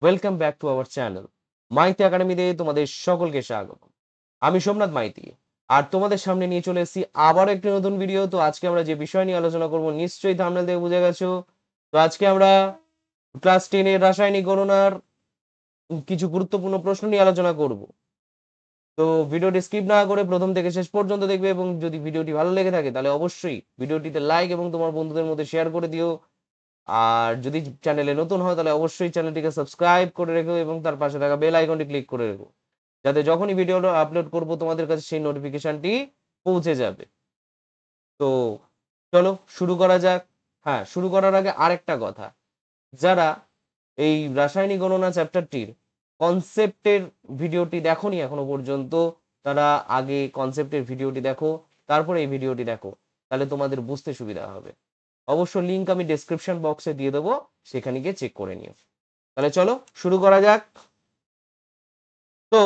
Welcome back to our channel Maiti একাডেমিতে তোমাদের সকলকে স্বাগত। আমি সোমনাথ মাইতি আর তোমাদের সামনে নিয়ে চলে এসেছি আবার একটি নতুন ভিডিও। তো আজকে আমরা যে বিষয় নিয়ে আলোচনা করব নিশ্চয়ই থাম্বনেল দেখে বুঝে গেছো। তো আজকে আমরা ক্লাস 10 এর রাসায়নিক গণনার কিছু গুরুত্বপূর্ণ প্রশ্ন নিয়ে আলোচনা করব। তো ভিডিওটি স্কিপ না করে প্রথম থেকে শেষ পর্যন্ত দেখবে এবং যদি ভিডিওটি ভালো লেগে থাকে তাহলে অবশ্যই ভিডিওটিতে লাইক এবং তোমার বন্ধুদের মধ্যে শেয়ার করে দিও। আর যদি চ্যানেলে নতুন হয় তাহলে অবশ্যই চ্যানেলটিকে সাবস্ক্রাইব করে রেখো এবং তার পাশে থাকা বেল আইকনটি ক্লিক করে রেখো, যাতে যখনই ভিডিওটা আপলোড করব তোমাদের কাছে সেই নোটিফিকেশনটি পৌঁছে যাবে। তো চলো শুরু করা যাক। হ্যাঁ, শুরু করার আগে আরেকটা কথা, যারা এই রাসায়নিক গণনা চ্যাপ্টারটির কনসেপ্টের ভিডিওটি দেখোনি এখনো পর্যন্ত, তারা আগে কনসেপ্টের ভিডিওটি দেখো, তারপরে এই ভিডিওটি দেখো, তাহলে তোমাদের বুঝতে সুবিধা হবে। অবশ্য লিংক আমি ডেসক্রিপশন বক্সে দিয়ে দেবো, সেখানে গিয়ে চেক করে নিও। তাহলে চলো শুরু করা যাক। তো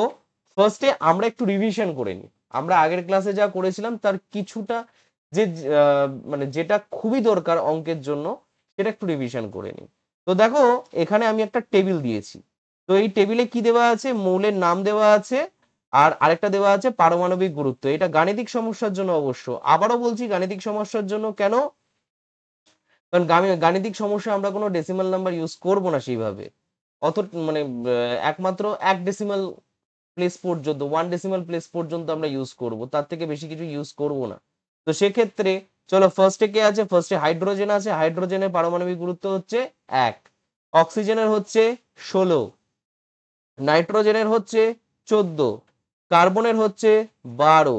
ফার্স্টে আমরা একটু রিভিশন করে নিই। আমরা আগের ক্লাসে যা করেছিলাম তার কিছুটা যে মানে যেটা খুবই দরকার অঙ্কের জন্য সেটা একটু রিভিশন করে নিই। তো দেখো এখানে আমি একটা টেবিল দিয়েছি। তো এই টেবিলে কি দেওয়া আছে? মৌলের নাম দেওয়া আছে আর আরেকটা দেওয়া আছে পারমাণবিক গুরুত্ব। এটা গাণিতিক সমস্যার জন্য, অবশ্য আবারও বলছি গাণিতিক সমস্যার জন্য। কেন? কারণ গাণিতিক সমস্যা আমরা কোনো ডেসিমাল নাম্বার ইউজ করব না সেইভাবে। অত মানে একমাত্র এক ডেসিমাল প্লেস পর্যন্ত, ওয়ান ডেসিমাল প্লেস পর্যন্ত আমরা ইউজ করব, তার থেকে বেশি কিছু ইউজ করব না। তো সেক্ষেত্রে চলো ফার্স্টে কে আছে? ফার্স্টে হাইড্রোজেন আছে। হাইড্রোজেনের পারমাণবিক গুরুত্ব হচ্ছে 1, অক্সিজেনের হচ্ছে 16, নাইট্রোজেনের হচ্ছে 14, কার্বনের হচ্ছে 12,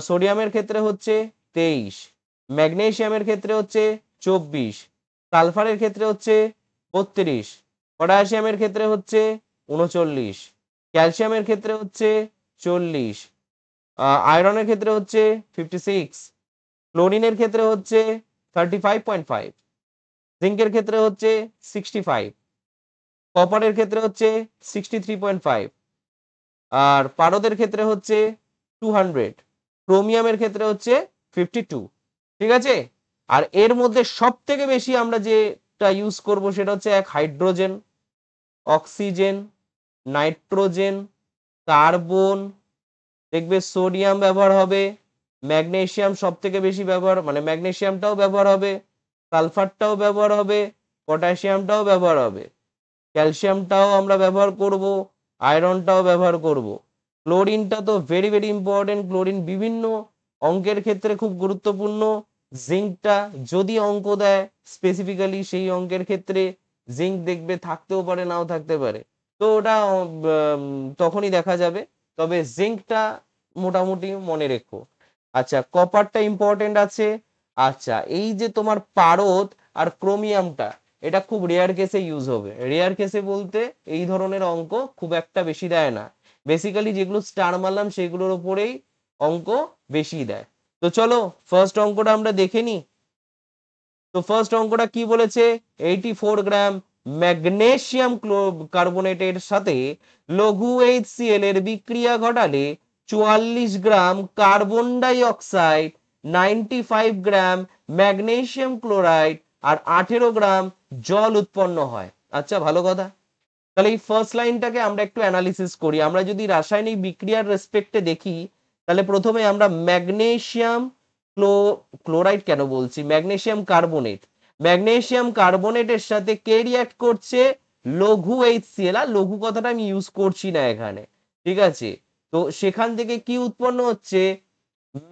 সোডিয়ামের ক্ষেত্রে হচ্ছে 23, ম্যাগনেসিয়ামের ক্ষেত্রে হচ্ছে 24, সালফারের ক্ষেত্রে হচ্ছে 32, পটাশিয়ামের ক্ষেত্রে হচ্ছে 39, ক্যালসিয়ামের ক্ষেত্রে হচ্ছে 40, আয়রনের ক্ষেত্রে হচ্ছে 56, ক্লোরিনের ক্ষেত্রে হচ্ছে 35.5, জিঙ্কের ক্ষেত্রে হচ্ছে 65, কপারের ক্ষেত্রে হচ্ছে 63.5, আর পারদের ক্ষেত্রে হচ্ছে 200, ক্রোমিয়ামের ক্ষেত্রে হচ্ছে 52। ঠিক আছে? আর এর মধ্যে সব থেকে বেশি আমরা যেটা ইউজ করব সেটা হচ্ছে এক হাইড্রোজেন, অক্সিজেন, নাইট্রোজেন, কার্বন, দেখবে সোডিয়াম ব্যবহার হবে, ম্যাগনেসিয়াম সব থেকে বেশি ব্যবহার, মানে ম্যাগনেসিয়ামটাও ব্যবহার হবে, সালফারটাও ব্যবহার হবে, পটাশিয়ামটাও ব্যবহার হবে, ক্যালসিয়ামটাও আমরা ব্যবহার করব, আয়রনটাও ব্যবহার করব। ক্লোরিনটা তো ভেরি ভেরি ইম্পর্টেন্ট। ক্লোরিন বিভিন্ন অঙ্কের ক্ষেত্রে খুব গুরুত্বপূর্ণ। জিঙ্কটা যদি অঙ্ক দেয় স্পেসিফিক্যালি, সেই অঙ্কের ক্ষেত্রে জিঙ্ক দেখবে থাকতেও পারে নাও থাকতে পারে, তো ওটা তখনই দেখা যাবে। তবে জিঙ্কটা মোটামুটি মনে রেখো। আচ্ছা, কপারটা ইম্পর্টেন্ট আছে। আচ্ছা, এই যে তোমার পারদ আর ক্রোমিয়ামটা, এটা খুব রেয়ার কেসে ইউজ হবে। রেয়ার কেসে বলতে এই ধরনের অঙ্ক খুব একটা বেশি দেয় না, বেসিক্যালি যেগুলো স্টার মারলাম সেগুলোর উপরেই অঙ্ক বেশি দেয়। তো চলো ফার্স্ট অঙ্কটা আমরা দেখে নিই। তো ফার্স্ট অঙ্কটা কি বলেছে? 84 গ্রাম ম্যাগনেসিয়াম কার্বনেটের সাথে লঘু HCl এর বিক্রিয়া ঘটালে 44 গ্রাম কার্বন ডাই অক্সাইড, 95 গ্রাম ম্যাগনেসিয়াম ক্লোরাইড আর 18 গ্রাম জল উৎপন্ন হয়। আচ্ছা, ভালো কথা। তাহলে এই ফার্স্ট লাইনটাকে আমরা একটু অ্যানালিসিস করি। আমরা যদি রাসায়নিক বিক্রিয়ার রেসপেক্টে দেখি, তাহলে প্রথমে আমরা ম্যাগনেসিয়াম ক্লোরাইড কেন বলছি, ম্যাগনেসিয়াম কার্বনেট, ম্যাগনেসিয়াম কার্বনেটের সাথে কে রিঅ্যাক্ট করছে? লঘু HCl। আর লঘু কথাটা আমি ইউজ করছি না এখানে, ঠিক আছে? তো সেখান থেকে কি উৎপন্ন হচ্ছে?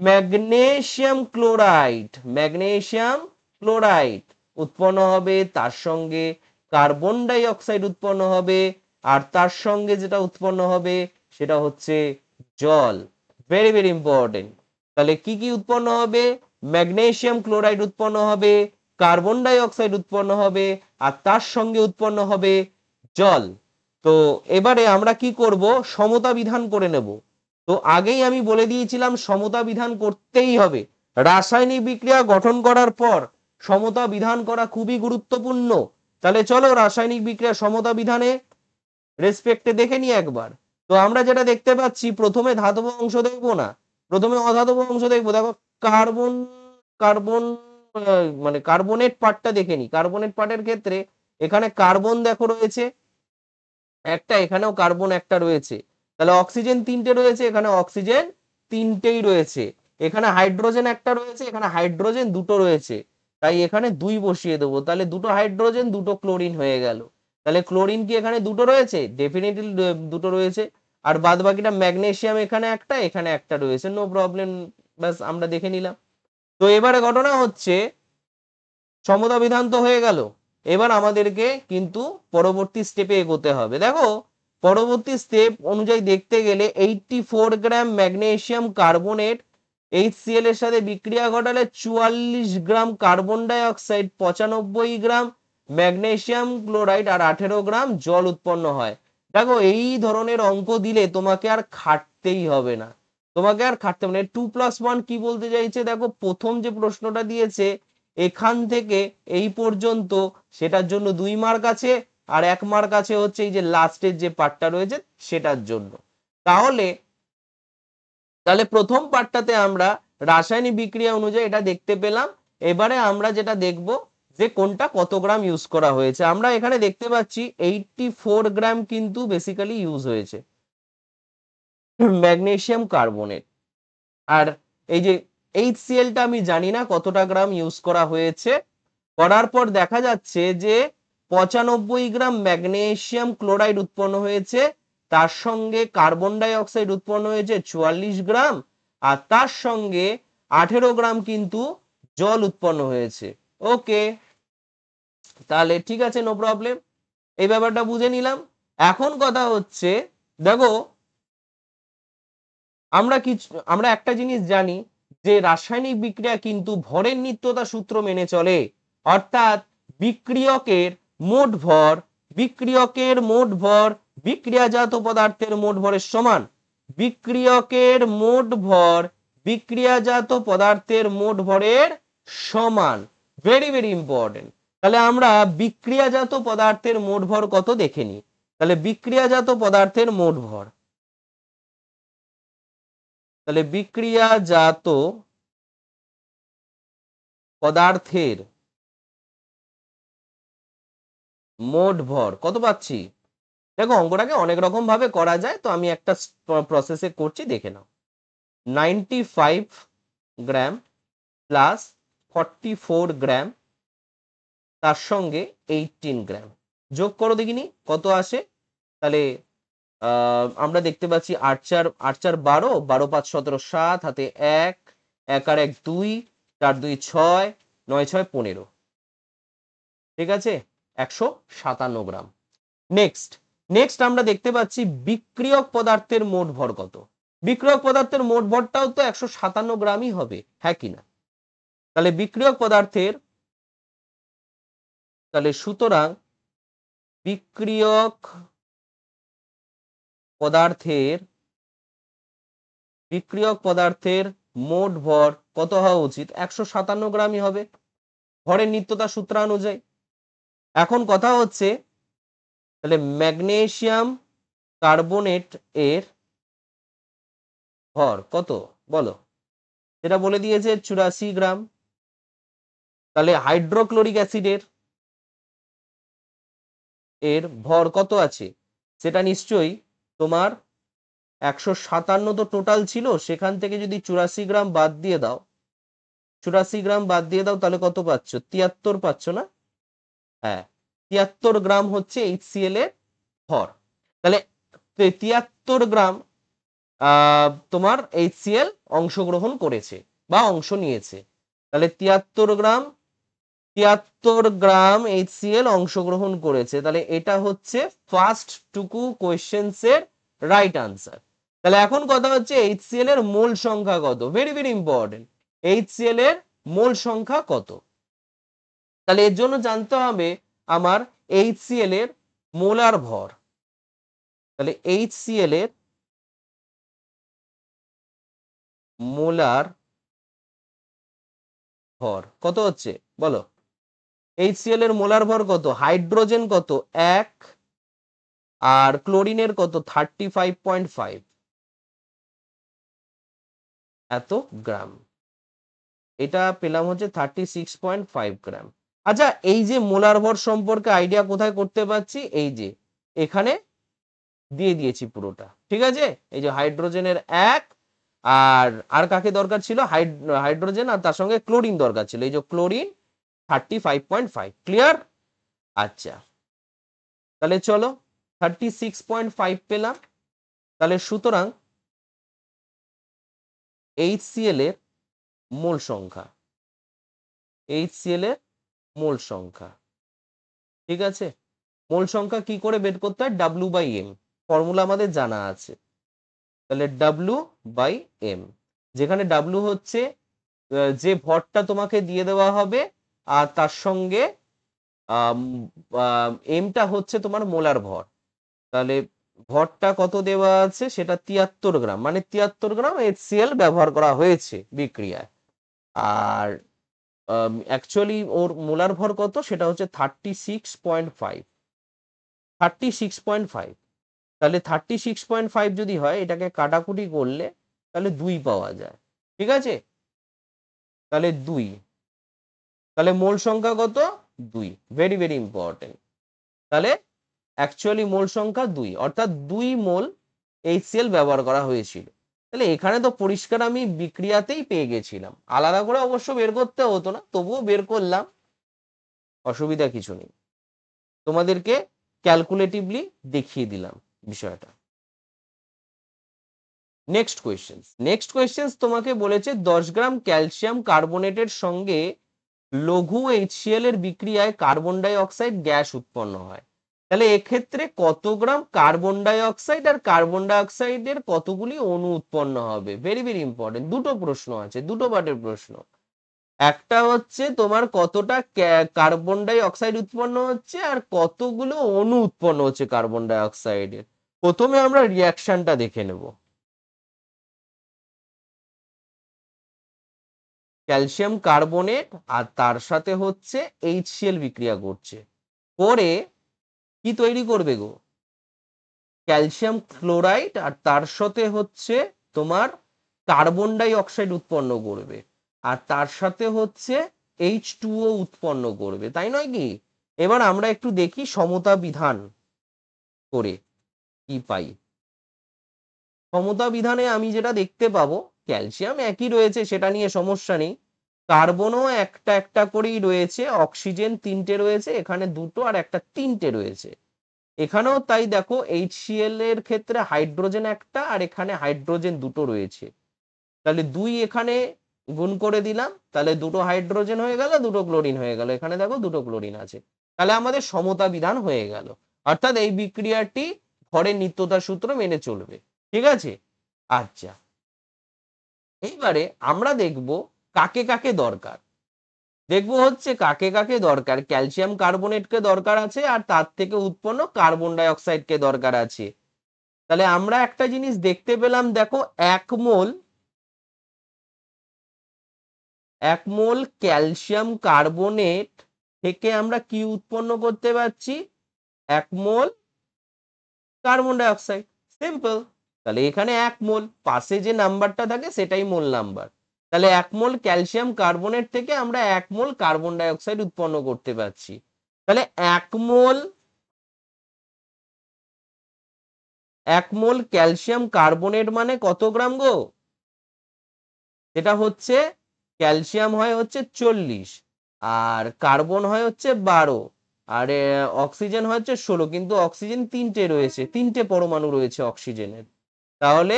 ম্যাগনেসিয়াম ক্লোরাইড, ম্যাগনেসিয়াম ক্লোরাইড উৎপন্ন হবে, তার সঙ্গে কার্বন ডাই অক্সাইড উৎপন্ন হবে, আর তার সঙ্গে যেটা উৎপন্ন হবে সেটা হচ্ছে জল। Very very important. তাহলে কি কি উৎপন্ন হবে? ম্যাগনেসিয়াম ক্লোরাইড উৎপন্ন হবে, কার্বন ডাই অক্সাইড উৎপন্ন হবে, আর তার সঙ্গে উৎপন্ন হবে জল। তো এবারে আমরা কি করব? সমতা বিধান করে নেব। তো আগেই আমি বলে দিয়েছিলাম সমতা বিধান করতেই হবে। রাসায়নিক বিক্রিয়া গঠন করার পর সমতা বিধান করা খুবই গুরুত্বপূর্ণ। তাহলে চলো রাসায়নিক বিক্রিয়া সমতা বিধানে রেসপেক্টে দেখে নি একবার। তো আমরা যেটা দেখতে পাচ্ছি, প্রথমে ধাতব অংশ দেখবো না, প্রথমে অধাতব অংশ দেখবো। দেখো কার্বন, কার্বন মানে কার্বনেট পার্টটা দেখে নি। কার্বনেট পার্টের ক্ষেত্রে এখানে কার্বন দেখো রয়েছে, একটা, এখানেও কার্বন একটা রয়েছে, তাহলে অক্সিজেন 3টে রয়েছে, এখানে অক্সিজেন 3টেই রয়েছে, এখানে হাইড্রোজেন একটা রয়েছে, এখানে হাইড্রোজেন 2টো রয়েছে, তাই এখানে 2 বসিয়ে দেবো, তাহলে 2টো হাইড্রোজেন 2টো ক্লোরিন হয়ে গেল। তাহলে ক্লোরিন কি এখানে 2টো রয়েছে? ডেফিনেটলি 2টো রয়েছে। আর বাদ বাকিটা ম্যাগনেসিয়াম এখানে একটা, এখানে একটা রয়েছে, নো প্রবলেম, ব্যাস আমরা দেখে নিলাম। তো এবারে ঘটনা হচ্ছে সমতা বিধান তো হয়ে গেল, এবার আমাদেরকে কিন্তু পরবর্তী স্টেপে এগোতে হবে। দেখো পরবর্তী স্টেপ অনুযায়ী দেখতে গেলে 84 গ্রাম ম্যাগনেসিয়াম কার্বনেট HCl এর সাথে বিক্রিয়া ঘটালে 44 গ্রাম কার্বন ডাই অক্সাইড, 95 গ্রাম ম্যাগনেসিয়াম ক্লোরাইড আর 18 গ্রাম জল উৎপন্ন হয়। দেখো এই ধরনের অঙ্ক দিলে তোমাকে আর খাটতেই হবে না, তোমাকে আর খাটতে হবে না। 2+1 কি বলতে চাইছে দেখো, প্রথম যে প্রশ্নটা দিয়েছে এখান থেকে এই পর্যন্ত সেটার জন্য 2 মার্ক আছে, আর 1 মার্ক আছে হচ্ছে এই যে লাস্টের যে পার্টটা রয়েছে সেটার জন্য। তাহলে তাহলে প্রথম পার্টটাতে আমরা রাসায়নিক বিক্রিয়া অনুযায়ী এটা দেখতে পেলাম। এবারে আমরা যেটা দেখব যে কোনটা কত গ্রাম ইউজ করা হয়েছে। আমরা এখানে দেখতে পাচ্ছি 84 গ্রাম কিন্তু বেসিক্যালি ইউজ হয়েছে ম্যাগনেসিয়াম কার্বনেট। আর এই যে HCl টা আমি জানি না কতটা গ্রাম ইউজ করা হয়েছে, করার পর দেখা যাচ্ছে যে 95 গ্রাম ম্যাগনেসিয়াম ক্লোরাইড উৎপন্ন হয়েছে, তার সঙ্গে কার্বন ডাই অক্সাইড উৎপন্ন হয়েছে 44 গ্রাম, আর তার সঙ্গে 18 গ্রাম কিন্তু জল উৎপন্ন হয়েছে। ওকে, তাহলে ঠিক আছে, নো প্রবলেম, এই ব্যাপারটা বুঝে নিলাম। এখন কথা হচ্ছে দেখো আমরা একটা জিনিস জানি যে রাসায়নিক বিক্রিয়া কিন্তু ভরের নিত্যতা সূত্র মেনে চলে, অর্থাৎ বিক্রিয়কের মোট ভর বিক্রিয়াজাত পদার্থের মোট ভরের সমান বিক্রিয়কের মোট ভর বিক্রিয়াজাত পদার্থের মোট ভরের সমান। Very very important. তাহলে আমরা বিক্রিয়াজাত পদার্থের মোট ভর কত দেখে নিই। তাহলে বিক্রিয়াজাত পদার্থের মোট ভর, তাহলে বিক্রিয়াজাত পদার্থের মোট ভর কত পাচ্ছি। দেখো অঙ্কটাকে অনেক রকম ভাবে করা যায়, তো আমি একটা প্রসেসে করছি, দেখে নাও। 95 গ্রাম প্লাস 44 গ্রাম তার সঙ্গে 18 গ্রাম যোগ করো দেখিনি কত আসে। তাহলে আমরা দেখতে পাচ্ছি 8 4 12, 12 5 17 7, হাতে 1, 1 আর 1 2, 4 2 6, 9 6 15, ঠিক আছে, 157 গ্রাম। নেক্সট নেক্সট আমরা দেখতে পাচ্ছি বিক্রিয়ক পদার্থের মোট ভর কত। বিক্রিয়ক পদার্থের মোট ভরটাও তো 157 গ্রামই হবে, হ্যাঁ কিনা। তাহলে বিক্রিয়ক পদার্থের, তাহলে সুতরাং বিক্রিয়ক পদার্থের মোট ভর কত হওয়া উচিত, 157 গ্রামই হবে ভরের নিত্যতা সূত্রানুযায়ী। এখন কথা হচ্ছে তাহলে ম্যাগনেসিয়াম কার্বনেট এর ভর কত বলো, সেটা বলে দিয়েছে 84 গ্রাম। তাহলে হাইড্রোক্লোরিক অ্যাসিডের ভর কত আছে, সেটা নিশ্চয়ই তোমার 157 তো টোটাল ছিল, সেখান থেকে যদি 84 গ্রাম বাদ দিয়ে দাও, 84 গ্রাম বাদ দিয়ে দাও, তাহলে কত পাচ্ছ, 73 পাচ্ছ না। হ্যাঁ, 73 গ্রাম হচ্ছে HCl এর ভর। তাহলে 73 গ্রাম তোমার HCl অংশগ্রহণ করেছে বা অংশ নিয়েছে। তাহলে 73 গ্রাম HCl অংশগ্রহণ করেছে, তাহলে এটা হচ্ছে ফার্স্ট টুকু কোয়েশ্চেন্স এর রাইট আনসার। তাহলে এখন কথা হচ্ছে HCl এর মোল সংখ্যা কত, ভেরি ভেরি ইম্পর্টেন্ট, HCl এর মোল সংখ্যা কত। তাহলে এর জন্য জানতে হবে আমার HCl এর মোলার ভর। তাহলে HCl এর মোলার ভর কত হচ্ছে বলো। HCl এর মোলার ভর কত, হাইড্রোজেন কত 1, আর ক্লোরিনের কত 35.5, এত গ্রাম, এটা পেলাম হচ্ছে 36.5 গ্রাম। আচ্ছা এই যে মোলার ভর সম্পর্কে আইডিয়া কোথায় করতে পারছি, এই যে এখানে দিয়ে দিয়েছি পুরোটা, ঠিক আছে। এই যে হাইড্রোজেনের এক, আর কাকে দরকার ছিল, হাইড্রোজেন আর তার সঙ্গে ক্লোরিন দরকার ছিল, এই যে ক্লোরিন 35.5, ক্লিয়ার। আচ্ছা, তাহলে চলো 36.5 পেলাম। তাহলে সুতরাং HCl এর মোল সংখ্যা, HCl এর মোল সংখ্যা, ঠিক আছে। মোল সংখ্যা কি করে বের করতে হয়, W/M, ফর্মুলা আমাদের জানা আছে। তাহলে W/M, যেখানে W হচ্ছে যে ভরটা তোমাকে দিয়ে দেওয়া হবে, আর তার সঙ্গে এমটা হচ্ছে তোমার মোলার ভর। তাহলে ভরটা কত দেওয়া আছে, সেটা 73 গ্রাম, মানে 73 গ্রাম HCl ব্যবহার করা হয়েছে বিক্রিয়ায়। আর অ্যাকচুয়ালি ওর মোলার ভর কত, সেটা হচ্ছে 36.5, 36.5। তাহলে 36.5 যদি হয়, এটাকে কাটাকুটি করলে তাহলে 2 পাওয়া যায়, ঠিক আছে। তাহলে 2, তাহলে মোল সংখ্যা কত, 2, ভেরি ভেরি ইম্পর্টেন্ট। তাহলে অ্যাকচুয়ালি মোল সংখ্যা 2, অর্থাৎ 2 মোল HCl ব্যবহার করা হয়েছিল। তাহলে এখানে তো পরিষ্কার আমি বিক্রিয়াতেই পেয়ে গেছিলাম, আলাদা করে অবশ্য বের করতে হতো না, তবুও বের করলাম, অসুবিধা কিছু নেই। তোমাদেরকে ক্যালকুলেটিভলি দেখিয়ে দিলাম বিষয়টা। নেক্সট কোয়েশ্চেন তোমাকে বলেছে 10 গ্রাম ক্যালসিয়াম কার্বনেটের সঙ্গে লঘু HCl এর বিক্রিয়ায় কার্বন ডাই অক্সাইড গ্যাস উৎপন্ন হয়। তাহলে এক্ষেত্রে কত গ্রাম কার্বন ডাই অক্সাইড আর কার্বন ডাই অক্সাইডের কতগুলি অণু উৎপন্ন হবে, ভেরি ভেরি ইম্পর্টেন্ট। দুটো প্রশ্ন আছে, দুটো পার্টের প্রশ্ন। একটা হচ্ছে তোমার কতটা কার্বন ডাই অক্সাইড উৎপন্ন হচ্ছে, আর কতগুলো অণু উৎপন্ন হচ্ছে কার্বন ডাই অক্সাইডের। প্রথমে আমরা রিয়াকশনটা দেখে নেব। ক্যালসিয়াম কার্বনেট আর তার সাথে হচ্ছে HCl বিক্রিয়া করছে, করে কি তৈরি করবে গো, ক্যালসিয়াম ক্লোরাইড, আর তার সাথে হচ্ছে তোমার কার্বন ডাই অক্সাইড উৎপন্ন করবে, আর তার সাথে হচ্ছে H2O উৎপন্ন করবে, তাই নয় কি। এবার আমরা একটু দেখি সমতা বিধান করে কি পাই। সমতা বিধানে আমি যেটা দেখতে পাবো, ক্যালসিয়াম একই রয়েছে, সেটা নিয়ে সমস্যা নেই। কার্বনও একটা একটা করেই রয়েছে, অক্সিজেন 3টে রয়েছে, এখানে 2টো আর একটা 3টে রয়েছে। এখানেও তাই দেখো, HCl এর ক্ষেত্রে হাইড্রোজেন একটা, আর এখানে হাইড্রোজেন 2টো রয়েছে। তাহলে 2 এখানে গুণ করে দিলাম, তাহলে 2টো হাইড্রোজেন হয়ে গেল, 2টো ক্লোরিন হয়ে গেল, এখানে দেখো 2টো ক্লোরিন আছে। তাহলে আমাদের সমতা বিধান হয়ে গেল, অর্থাৎ এই বিক্রিয়াটি ভরের নিত্যতা সূত্র মেনে চলবে, ঠিক আছে। আচ্ছা, এইবারে আমরা দেখব কাকে কাকে দরকার। দেখবো হচ্ছে কাকে কাকে দরকার, ক্যালসিয়াম কার্বনেটকে দরকার আছে, আর তার থেকে উৎপন্ন কার্বন ডাই অক্সাইডকে দরকার আছে। তাহলে আমরা একটা জিনিস দেখতে পেলাম, দেখো 1 মোল ক্যালসিয়াম কার্বনেট থেকে আমরা কি উৎপন্ন করতে পারছি, 1 মোল কার্বন ডাই অক্সাইড, সিম্পল। তাহলে এখানে 1 মোল, পাশে যে নাম্বারটা থাকে সেটাই মোল নাম্বার। তাহলে 1 মোল ক্যালসিয়াম কার্বনেট থেকে আমরা 1 মোল কার্বন ডাই অক্সাইড উৎপন্ন করতে পারছি। তাহলে 1 মোল ক্যালসিয়াম কার্বনেট মানে কত গ্রাম গো, এটা হচ্ছে ক্যালসিয়াম হয় হচ্ছে 40, আর কার্বন হয় হচ্ছে 12, আর অক্সিজেন হচ্ছে 16, কিন্তু অক্সিজেন 3টে রয়েছে, 3টে পরমাণু রয়েছে অক্সিজেনের। তাহলে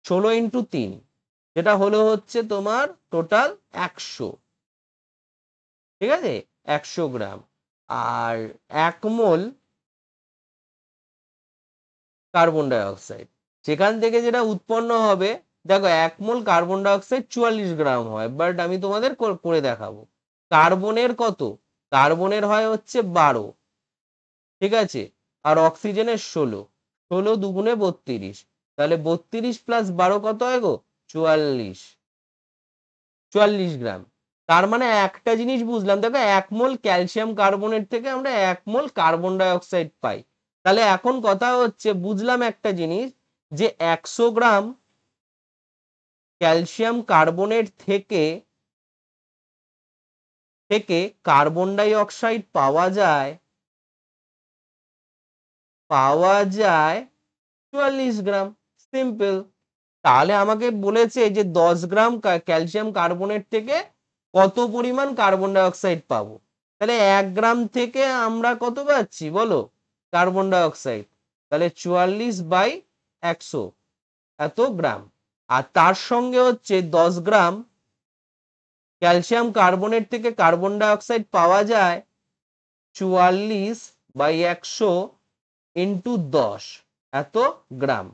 16 × 3, যেটা হলো হচ্ছে তোমার টোটাল 100, ঠিক আছে, 100 গ্রাম। আর 1 মোল কার্বন ডাই অক্সাইড, সেখান থেকে যেটা উৎপন্ন হবে, দেখো 1 মোল কার্বন ডাই অক্সাইড 44 গ্রাম হয়, বাট আমি তোমাদের করে দেখাবো। কার্বনের কত, কার্বনের হয় হচ্ছে 12, ঠিক আছে, আর অক্সিজেনের 16, 16 দুগুণে 32, তাহলে 32 + 12 কত হয় গো, 44 গ্রাম। তার মানে একটা জিনিস বুঝলাম, দেখো 1 মোল ক্যালসিয়াম কার্বনেট থেকে আমরা 1 মোল কার্বন ডাই অক্সাইড পাই। তাহলে এখন কথা হচ্ছে, বুঝলাম একটা জিনিস, যে 100 গ্রাম ক্যালসিয়াম কার্বনেট থেকে কার্বন ডাই অক্সাইড পাওয়া যায় 44 গ্রাম, সিম্পল। তাহলে আমাকে বলেছে যে 10 গ্রাম ক্যালসিয়াম কার্বনেট থেকে কত পরিমাণ কার্বন ডাই অক্সাইড পাবো। তাহলে 1 গ্রাম থেকে আমরা কত পাচ্ছি বলো কার্বন ডাই অক্সাইড, তাহলে 44/100 এত গ্রাম। আর তার সঙ্গে হচ্ছে 10 গ্রাম ক্যালসিয়াম কার্বনেট থেকে কার্বন ডাই অক্সাইড পাওয়া যায় 44/100 ইন্টু 10 এত গ্রাম।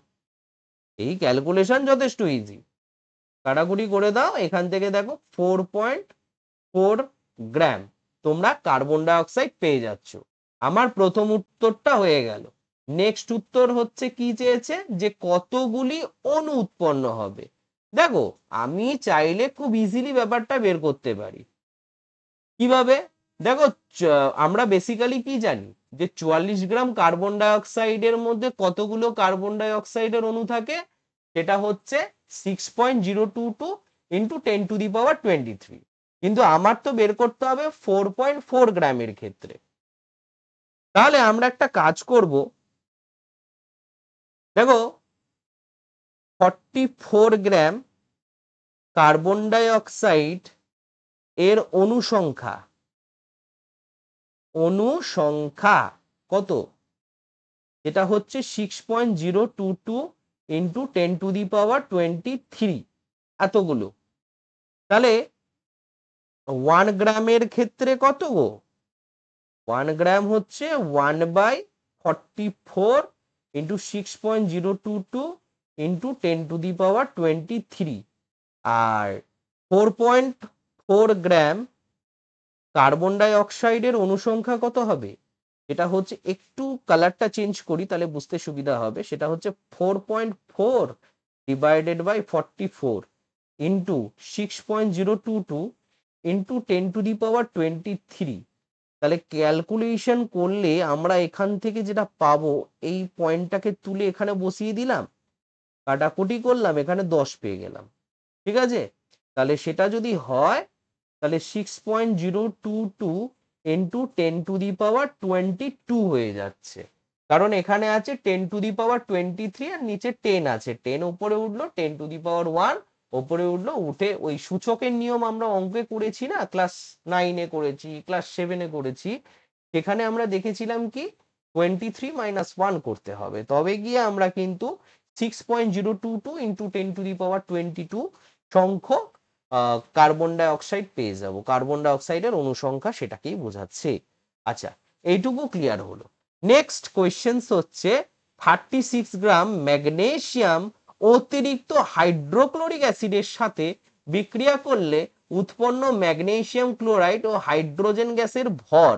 এই ক্যালকুলেশন যথেষ্ট ইজি, কাটাকুটি করে দাও, এখান থেকে দেখো 4.4 গ্রাম তোমরা কার্বন ডাই অক্সাইড পেয়ে যাচ্ছ। আমার প্রথম উত্তরটা হয়ে গেল। নেক্সট উত্তর হচ্ছে কি চেয়েছে, যে কতগুলি অণু উৎপন্ন হবে। দেখো আমি চাইলে খুব ইজিলি ব্যাপারটা বের করতে পারি। কিভাবে? দেখো আমরা বেসিক্যালি কি জানি যে 44 গ্রাম কার্বন ডাই অক্সাইডের মধ্যে কতগুলো কার্বন ডাই অক্সাইডের অণু থাকে, সেটা হচ্ছে 6.022 ইন্টু 10⁻23। কিন্তু আমার তো বের করতে হবে 4.4 গ্রামের ক্ষেত্রে। তাহলে আমরা একটা কাজ করব, দেখো 44 গ্রাম কার্বন ডাই অক্সাইড এর অনুসংখ্যা কত, এটা হচ্ছে 6.022 ইন্টু 10⁻23 এতগুলো। তাহলে 1 গ্রামের ক্ষেত্রে কত গো? 1 গ্রাম হচ্ছে 1/44 ইন্টু 6.022 ইন্টু 10⁻23। আর 4.4 গ্রাম কার্বন ডাই অক্সাইডের অনুসংখ্যা কত হবে? এটা হচ্ছে, একটু কালারটা চেঞ্জ করি তাহলে বুঝতে সুবিধা হবে, সেটা হচ্ছে 4.4 ডিভাইডেড বাই 44 ইন্টু 6.022 ইন্টু 10⁻23। তাহলে ক্যালকুলেশন করলে আমরা এখান থেকে যেটা পাবো, এই পয়েন্টটাকে তুলে এখানে বসিয়ে দিলাম, কাটাকুটি করলাম, এখানে 10 পেয়ে গেলাম। ঠিক আছে, তাহলে সেটা যদি হয় তাহলে 6.022 ইন্টু 10⁻22 হয়ে যাচ্ছে, কারণ এখানে আছে 10⁻23 আর নিচে 10 আছে, 10 উপরে উঠলো, 10⁻1 উপরে উঠলো, উঠে ওই সূচকের নিয়ম আমরা অঙ্কে করেছি না, ক্লাস 9-এ করেছি, ক্লাস 7-এ করেছি, সেখানে আমরা দেখেছিলাম কি 23 - 1 করতে হবে, তবে গিয়ে আমরা কিন্তু 6.022 ইন্টু 10⁻22 সংখ্যক কার্বন ডাই অক্সাইড পেয়ে যাব। কার্বন ডাই অক্সাইডের অনুসংখ্যা সেটাকেই বোঝাচ্ছে। আচ্ছা, এইটুকু ক্লিয়ার হলো। নেক্সট কোয়েশ্চেন হচ্ছে 36 গ্রাম ম্যাগনেসিয়াম অতিরিক্ত হাইড্রোক্লোরিক অ্যাসিডের সাথে বিক্রিয়া করলে উৎপন্ন ম্যাগনেসিয়াম ক্লোরাইড ও হাইড্রোজেন গ্যাসের ভর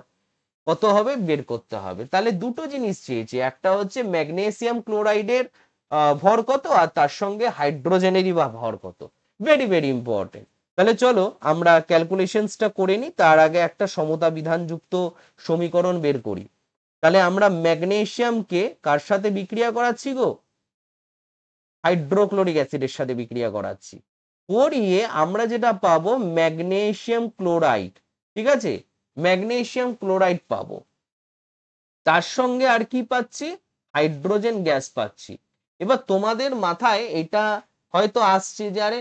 কত হবে বের করতে হবে। তাহলে দুটো জিনিস চেয়েছি, একটা হচ্ছে ম্যাগনেসিয়াম ক্লোরাইডের ভর কত, আর তার সঙ্গে হাইড্রোজেনেরই বা ভর কত। Very very important. তাহলে চলো আমরা ক্যালকুলেশনসটা করে নিই, তার আগে একটা সমতা বিধানযুক্ত সমীকরণ বের করি। তাহলে আমরা ম্যাগনেসিয়ামকে কার সাথে বিক্রিয়া করাচ্ছি গো? হাইড্রোক্লোরিক অ্যাসিডের সাথে বিক্রিয়া করাচ্ছি, করিয়ে আমরা যেটা পাবো ম্যাগনেসিয়াম ক্লোরাইড। ঠিক আছে, ম্যাগনেসিয়াম ক্লোরাইড পাবো, তার সঙ্গে আর কি পাচ্ছি? হাইড্রোজেন গ্যাস পাচ্ছি। এবার তোমাদের মাথায় এটা হয়তো আসছে যে আরে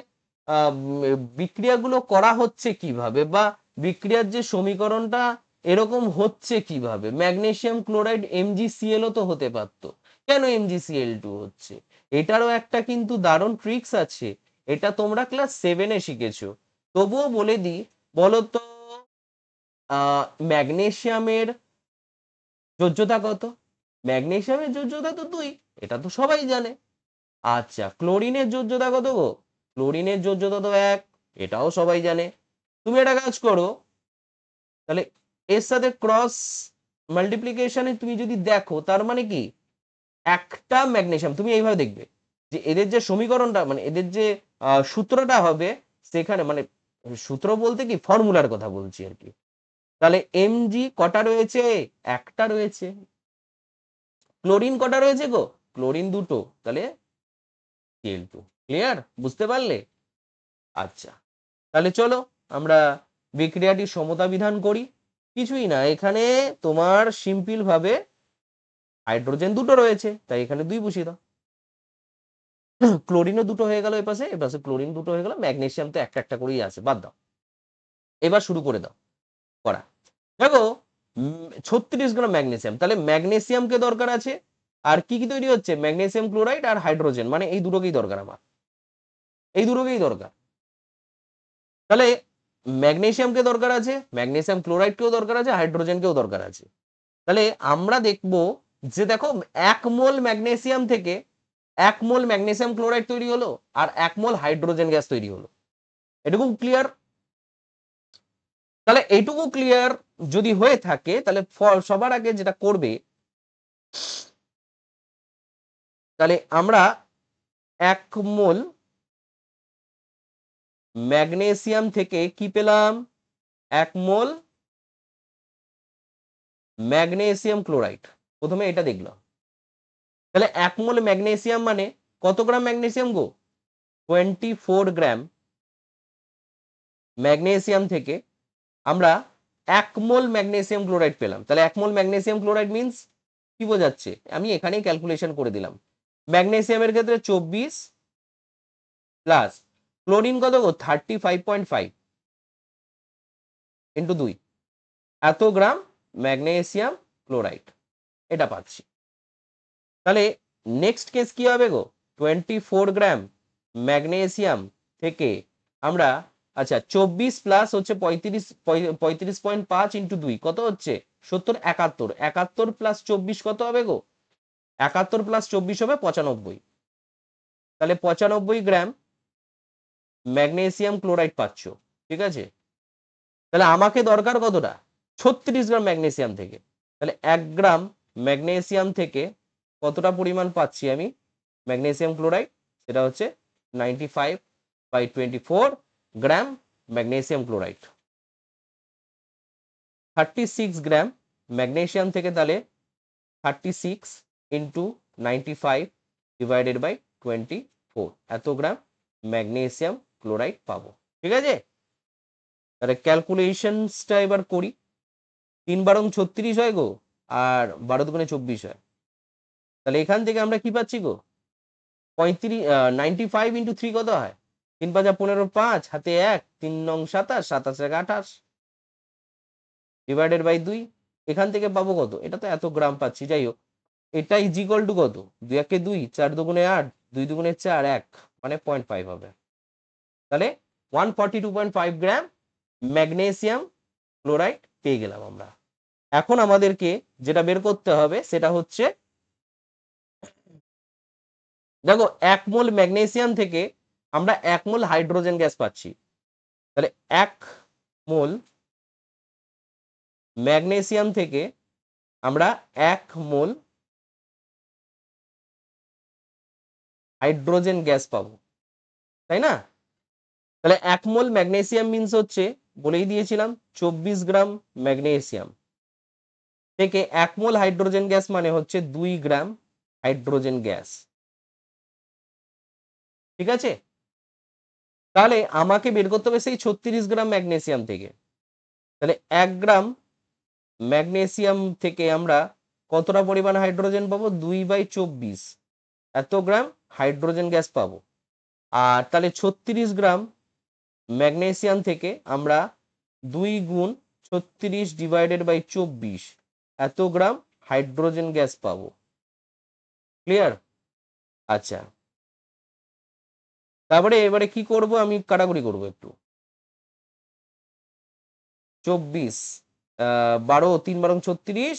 বিক্রিয়াগুলো করা হচ্ছে কিভাবে, বা বিক্রিয়ার যে সমীকরণটা এরকম হচ্ছে কিভাবে, ম্যাগনেসিয়াম ক্লোরাইড MgClও তো হতে পারতো, কেন MgCl2 হচ্ছে? এটারও একটা কিন্তু দারুণ ট্রিক্স আছে, এটা তোমরা ক্লাস 7-এ শিখেছো, তবুও বলে দিই, বলতো ম্যাগনেসিয়ামের যোজ্যতা কত? ম্যাগনেসিয়ামের যোজ্যতা তো 2, এটা তো সবাই জানে। আচ্ছা, ক্লোরিনের যোজ্যতা কত গো? ক্লোরিনের যোজ্যতা তো 1, এটাও সবাই জানে। তুমি একটা কাজ করো, তাহলে এর সাথে ক্রস মাল্টিপ্লিকেশনে তুমি যদি দেখো, তার মানে কি একটা ম্যাগনেসিয়াম, তুমি এইভাবে দেখবে যে এদের যে সমীকরণটা, মানে এদের যে সূত্রটা হবে, সেখানে মানে সূত্র বলতে কি ফর্মুলার কথা বলছি আর কি। তাহলে Mg কটা রয়েছে? একটা রয়েছে। ক্লোরিন কটা রয়েছে গো? ক্লোরিন দুটো, তাহলে Cl2। ক্লিয়ার? বুঝতে পারলে? আচ্ছা, তাহলে চলো আমরা বিক্রিয়াটির সমতা বিধান করি। কিছুই না, এখানে তোমার সিম্পল ভাবে হাইড্রোজেন দুটো রয়েছে, তাই এখানে 2 বসিয়ে দাও। ক্লোরিনও দুটো হয়ে গেল, এপাশে ক্লোরিন দুটো হয়ে গেল, ম্যাগনেসিয়াম তো একটা একটা করেই আছে, বাদ দাও। এবার শুরু করে দাও করা। দেখো 36 গ্রাম ম্যাগনেসিয়াম, তাহলে ম্যাগনেসিয়ামকে দরকার আছে, আর কি কি তৈরি হচ্ছে, ম্যাগনেসিয়াম ক্লোরাইড আর হাইড্রোজেন, মানে এই দুটোকেই দরকার আমার, এই দুটোকেই দরকার। তাহলে ম্যাগনেসিয়ামকে দরকার আছে, ম্যাগনেসিয়াম ক্লোরাইডকেও দরকার আছে, হাইড্রোজেনকেও দরকার আছে। তাহলে আমরা দেখব যে দেখো 1 মোল ম্যাগনেসিয়াম থেকে 1 মোল ম্যাগনেসিয়াম ক্লোরাইড তৈরি হলো আর 1 মোল হাইড্রোজেন গ্যাস তৈরি হলো। এটুকু ক্লিয়ার? তাহলে এইটুকু ক্লিয়ার যদি হয়ে থাকে, তাহলে সবার আগে যেটা করবে, তাহলে আমরা 1 মোল ম্যাগনেসিয়াম থেকে কি পেলাম, 1 মোল ম্যাগনেসিয়াম ক্লোরাইড, প্রথমে এটা দেখলাম। তাহলে 1 মোল ম্যাগনেসিয়াম মানে কত গ্রাম ম্যাগনেসিয়াম গো, 24 গ্রাম ম্যাগনেসিয়াম থেকে আমরা 1 মোল ম্যাগনেসিয়াম ক্লোরাইড পেলাম। তাহলে 1 মোল ম্যাগনেসিয়াম ক্লোরাইড মিন্স কি বোঝাচ্ছে, আমি এখানেই ক্যালকুলেশন করে দিলাম। ম্যাগনেসিয়ামের ক্ষেত্রে 24 প্লাস ক্লোরিন কত গো, 35.5 ইন্টু 2, এত গ্রাম ম্যাগনেসিয়াম ক্লোরাইড, এটা পাচ্ছি। তাহলে নেক্সট কেস কি হবে গো, 24 গ্রাম ম্যাগনেসিয়াম থেকে আমরা, আচ্ছা 24 প্লাস হচ্ছে 35.5 ইন্টু 2 কত হচ্ছে 70, 71, 71 প্লাস 24 কত হবে গো, 71 প্লাস 24 হবে 95। তাহলে 95 গ্রাম ম্যাগনেসিয়াম ক্লোরাইড পাচ্ছ, ঠিক আছে। তাহলে আমাকে দরকার কতটা, 36 গ্রাম ম্যাগনেসিয়াম থেকে। তাহলে 1 গ্রাম ম্যাগনেসিয়াম থেকে কতটা পরিমাণ পাচ্ছি আমি ম্যাগনেসিয়াম ক্লোরাইড, সেটা হচ্ছে 95/24 গ্রাম ম্যাগনেসিয়াম ক্লোরাইড। 36 গ্রাম ম্যাগনেসিয়াম থেকে তাহলে 36 ইন্টু 95 ডিভাইডেড বাই 24, এত গ্রাম ম্যাগনেসিয়াম ক্লোরাইড পাবো, ঠিক আছে। তাহলে ক্যালকুলেশনসটা এবার করি। 3 বারং 36 হয় গো, আর 12 দুগুণে 24 হয়। তাহলে এখান থেকে আমরা কি পাচ্ছি গো, 95 ইন্টু 3 কত হয়, 3 5 15, 5 হাতে 1, 3 নং 27, 27 1 28 ডিভাইডেড বাই 2, এখান থেকে পাবো কত, এটা তো এত গ্রাম পাচ্ছি, যাই হোক এটা ইজ ইকুয়াল টু কত, 2 একে 2, 4 দুগুণে 8, 2 দুগুণে 4, 1 মানে 0.5 হবে। তাহলে 142.5 গ্রাম ম্যাগনেসিয়াম ক্লোরাইড পেয়ে গেলাম আমরা। এখন আমাদেরকে যেটা বের করতে হবে সেটা হচ্ছে, দেখো 1 মোল ম্যাগনেসিয়াম থেকে আমরা 1 মোল হাইড্রোজেন গ্যাস পাচ্ছি। তাহলে 1 মোল ম্যাগনেসিয়াম থেকে আমরা 1 মোল হাইড্রোজেন গ্যাস পাবো, তাই না। তাহলে 1 মোল ম্যাগনেসিয়াম মিন্স হচ্ছে, বলেই দিয়েছিলাম 24 গ্রাম ম্যাগনেসিয়াম থেকে 1 মোল হাইড্রোজেন গ্যাস মানে হচ্ছে 2 গ্রাম হাইড্রোজেন গ্যাস, ঠিক আছে। তাহলে আমাকে বের করতে হবে সেই 36 গ্রাম ম্যাগনেসিয়াম থেকে। তাহলে 1 গ্রাম ম্যাগনেসিয়াম থেকে আমরা কতটা পরিমাণ হাইড্রোজেন পাবো, 2/24, এত গ্রাম হাইড্রোজেন গ্যাস পাবো। আর তাহলে 36 গ্রাম ম্যাগনেসিয়াম থেকে আমরা 2 গুণ 36 ডিভাইডেড বাই 24, এত গ্রাম হাইড্রোজেন গ্যাস পাবো, ক্লিয়ার। আচ্ছা, তারপরে এবারে কি করব, আমি কাটাকুটি করব একটু। 24, 12, 3 বারং 36,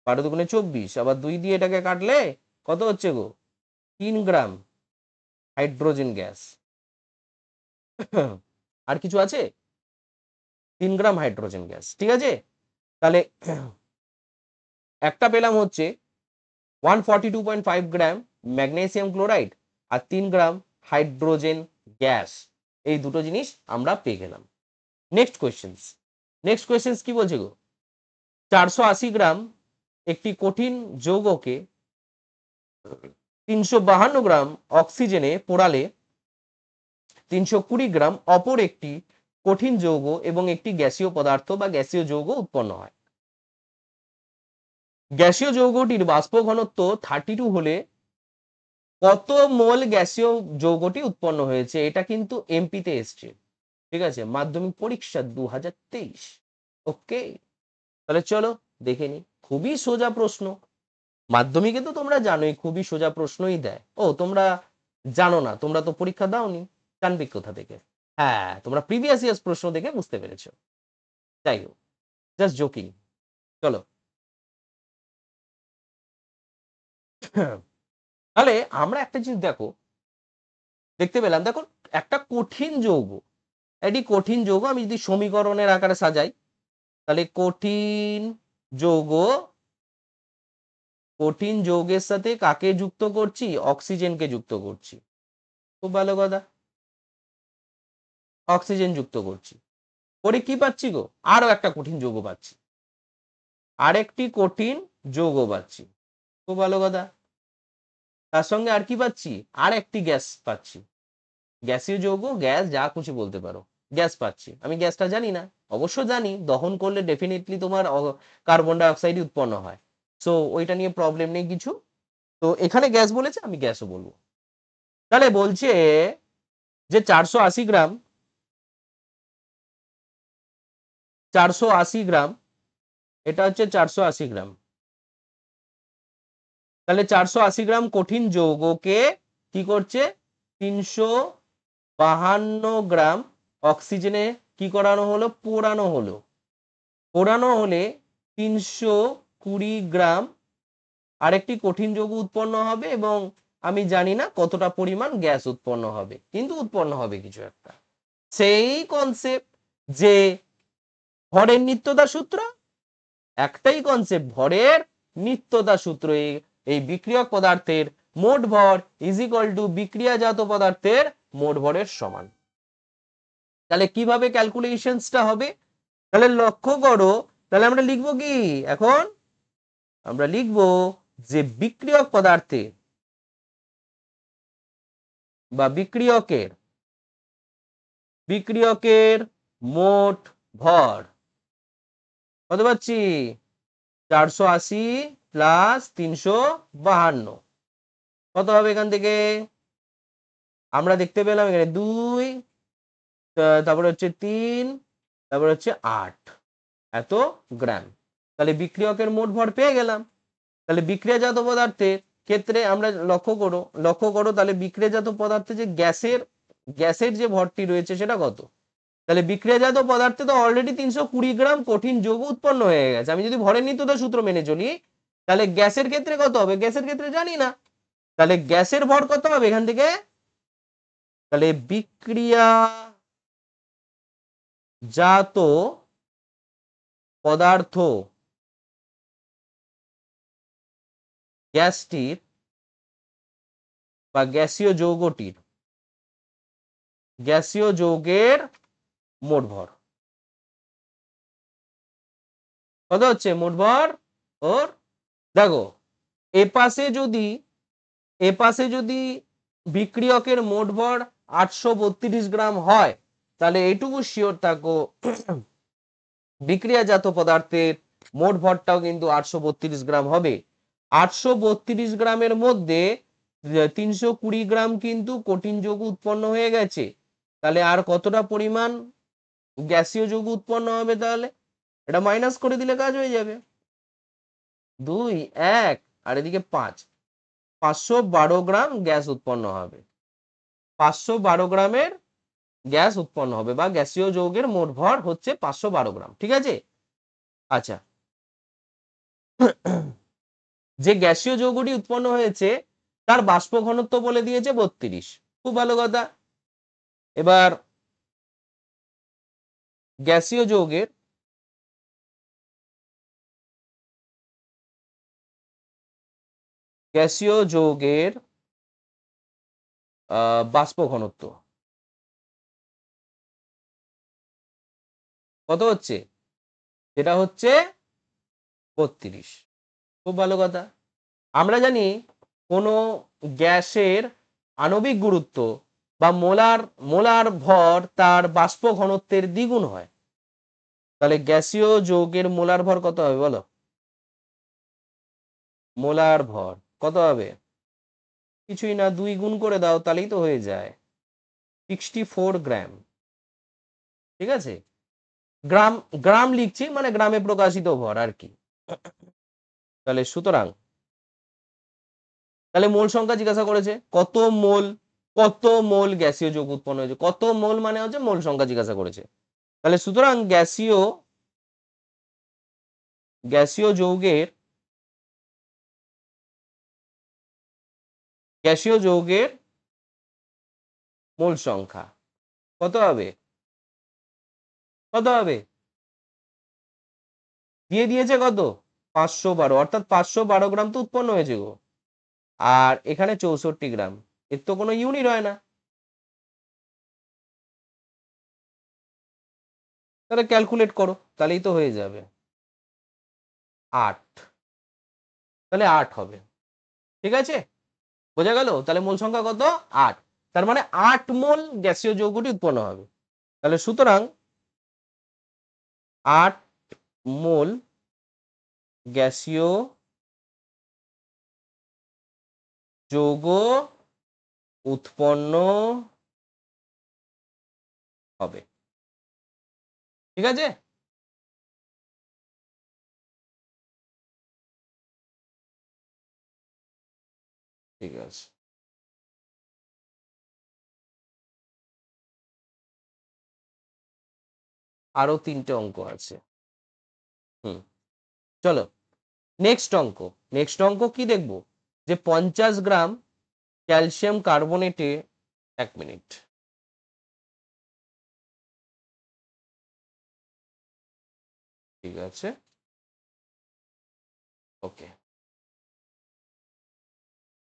12 দুগুণে 24, আবার 2 দিয়ে এটাকে কাটলে কত হচ্ছে গো, 3 গ্রাম হাইড্রোজেন গ্যাস। আর কিছু আছে, 3 গ্রাম হাইড্রোজেন গ্যাস, ঠিক আছে। তাহলে একটা পেলাম হচ্ছে 142.5 গ্রাম ম্যাগনেসিয়াম ক্লোরাইড আর 3 গ্রাম হাইড্রোজেন গ্যাস, এই দুটো জিনিস আমরা পেয়ে গেলাম। নেক্সট কোয়েশ্চেন্স কি বলছে গো, 480 গ্রাম একটি কঠিন যৌগকে 352 গ্রাম অক্সিজেনে পোড়ালে 320 গ্রাম অপর একটি কঠিন যৌগ এবং একটি গ্যাসীয় পদার্থ বা গ্যাসীয় যৌগ উৎপন্ন হয়। গ্যাসীয় যৌগটির বাষ্প ঘনত্ব 32 হলে কত মোল গ্যাসীয় যৌগটি উৎপন্ন হয়েছে? এটা কিন্তু এমপিতে এসছে, ঠিক আছে, মাধ্যমিক পরীক্ষা 2023। ওকে, তাহলে চলো দেখে নি। খুবই সোজা প্রশ্ন, মাধ্যমিকে তো তোমরা জানোই খুবই সোজা প্রশ্নই দেয়। ও তোমরা জানো না, তোমরা তো পরীক্ষা দাওনি, জানবে কোথা থেকে? হ্যাঁ, তোমরা প্রিভিয়াস ইয়ার্স প্রশ্ন দেখে বুঝতে পেরেছো। যাই হোক, জাস্ট জোকিং। চলো, তাহলে আমরা একটা জিনিস দেখো, দেখতে পেলাম, দেখো একটা কঠিন যৌগ, একটি কঠিন যৌগ আমি যদি সমীকরণের আকারে সাজাই, তাহলে কঠিন যৌগ, কঠিন যৌগের সাথে কাকে যুক্ত করছি? অক্সিজেনকে যুক্ত করছি। খুব ভালো কথা, অক্সিজেন যুক্ত করছি। পরে কি পাচ্ছি গো? আরো একটা কঠিন যৌগ পাচ্ছি, আরেকটি কঠিন যৌগ পাচ্ছি। খুব ভালো কথা। তার সঙ্গে আর কি পাচ্ছি? আর একটি গ্যাস পাচ্ছি, গ্যাসীয় যৌগ, গ্যাস, যা খুশি বলতে পারো, গ্যাস পাচ্ছি। আমি গ্যাসটা জানি না, অবশ্য জানি দহন করলে ডেফিনেটলি তোমার কার্বন ডাই অক্সাইড উৎপন্ন হয়, সো ওইটা নিয়ে প্রবলেম নেই কিছু। তো এখানে গ্যাস বলেছে, আমি গ্যাসও বলবো। তাহলে বলছে যে 480 গ্রাম, 480 গ্রাম, এটা হচ্ছে 480 গ্রাম। তাহলে 480 গ্রাম কঠিন যৌগকে কি করছে? 352 গ্রাম অক্সিজেনে কি করানো হলো? পোড়ানো হলো। পোড়ানো হলে 320 গ্রাম আরেকটি কঠিন যৌগ উৎপন্ন হবে, এবং আমি জানি না কতটা পরিমাণ গ্যাস উৎপন্ন হবে, কিন্তু উৎপন্ন হবে কিছু একটা। সেই কনসেপ্ট যে ভরের নিত্যতা সূত্র, একটাই কনসেপ্ট, ভরের নিত্যতা সূত্র। এই বিক্রিয়ক পদার্থের মোট ভর ইজ ইকুয়াল টু বিক্রিয়াজাত পদার্থের মোট ভরের সমান। তাহলে কিভাবে ক্যালকুলেশনসটা হবে? তাহলে লক্ষ্য করো, তাহলে আমরা লিখবো কি এখন? আমরা লিখবো যে বিক্রিয়ক পদার্থে বা বিক্রিয়কের মোট ভর কত পাচ্ছি? 480 প্লাস 352 কত হবে এখান থেকে? আমরা দেখতে পেলাম এখানে 2, তারপরে হচ্ছে 3, তারপরে হচ্ছে 8 এত গ্রাম। তাহলে বিক্রিয়কের মোট ভর পেয়ে গেলাম। তাহলে বিক্রিয়াজাত পদার্থের ক্ষেত্রে আমরা লক্ষ্য করো তাহলে বিক্রিয়াজাত পদার্থে যে গ্যাসের যে ভরটি রয়েছে সেটা কত? তাহলে বিক্রিয়াজাত পদার্থে তো অলরেডি 320 গ্রাম কঠিন যৌগ উৎপন্ন হয়ে গেছে। আমি যদি ভরের নিত্যতা সূত্র মেনে চলি, তাহলে গ্যাসের ক্ষেত্রে কত হবে? গ্যাসের ক্ষেত্রে জানি না, তাহলে গ্যাসের ভর কত হবে এখান থেকে? তাহলে বিক্রিয়াজাত পদার্থ গ্যাসটির বা গ্যাসীয় যৌগের মোট ভর কত হচ্ছে? মোট ভর ওর, দেখো এপাশে যদি বিক্রিয়কের মোট ভর 832 গ্রাম হয়, তাহলে এইটুকু শিওর থাকো বিক্রিয়াজাত পদার্থের মোট ভরটাও কিন্তু 832 গ্রাম হবে। 832 গ্রামের মধ্যে 320 গ্রাম কিন্তু কঠিন যৌগ উৎপন্ন হয়ে গেছে। তাহলে আর কতটা পরিমাণ গ্যাসীয় যৌগ উৎপন্ন হবে? তাহলে এটা মাইনাস করে দিলে কাজ হয়ে যাবে। 2, 1 আর এদিকে 5, 512 গ্রাম গ্যাস উৎপন্ন হবে। 512 গ্রামের গ্যাস উৎপন্ন হবে, বা গ্যাসীয় যৌগের মোট ভর হচ্ছে 512 গ্রাম, ঠিক আছে। আচ্ছা, যে গ্যাসীয় যৌগটি উৎপন্ন হয়েছে তার বাষ্প ঘনত্ব বলে দিয়েছে 32। খুব ভালো কথা। এবার গ্যাসীয় যৌগের বাষ্প ঘনত্ব কত হচ্ছে? সেটা হচ্ছে 32। খুব ভালো কথা। আমরা জানি কোনো গ্যাসের আণবিক গুরুত্ব বা মোলার ভর তার বাষ্প ঘনত্বের দ্বিগুণ হয়। তাহলে গ্যাসীয় যৌগের মোলার ভর কত হবে বলো? মোলার ভর কত হবে? কিছুই না, 2 গুণ করে দাও তাহলেই তো হয়ে যায়, 64 গ্রাম। ঠিক আছে, গ্রাম গ্রাম লিখছি মানে গ্রামে প্রকাশিত ভর আর কি। তাহলে সুতরাং তাহলে মোল সংখ্যা জিজ্ঞাসা করেছে, কত মোল, কত মোল গ্যাসীয় যৌগ উৎপন্ন হয়েছে, কত মোল মানে হচ্ছে মোল সংখ্যা জিজ্ঞাসা করেছে। তাহলে সুতরাং গ্যাসীয় যৌগের মোল সংখ্যা কত হবে? কত হবে? দিয়ে দিয়েছে কত? 512, অর্থাৎ 512 গ্রাম তো উৎপন্ন হয়েছে গো। আর এখানে 64 গ্রাম, এর তো কোনো ইউনিট হয় না। তাহলে ক্যালকুলেট করো, তাহলেই তো হয়ে যাবে 8। তাহলে 8 হবে। ঠিক আছে, বোঝা গেল? তাহলে মোল সংখ্যা কত? 8। তার মানে 8 মোল গ্যাসীয় যৌগটি উৎপন্ন হবে। তাহলে সুতরাং 8 মোল গ্যাসীয় যৌগ উৎপন্ন হবে। ঠিক আছে, ঠিক আছে। আরো 3টে অঙ্ক আছে। হুম, চলো নেক্সট অঙ্ক কি দেখবো? যে 50 গ্রাম ক্যালসিয়াম কার্বনেটে, 1 মিনিট। ঠিক আছে, ওকে।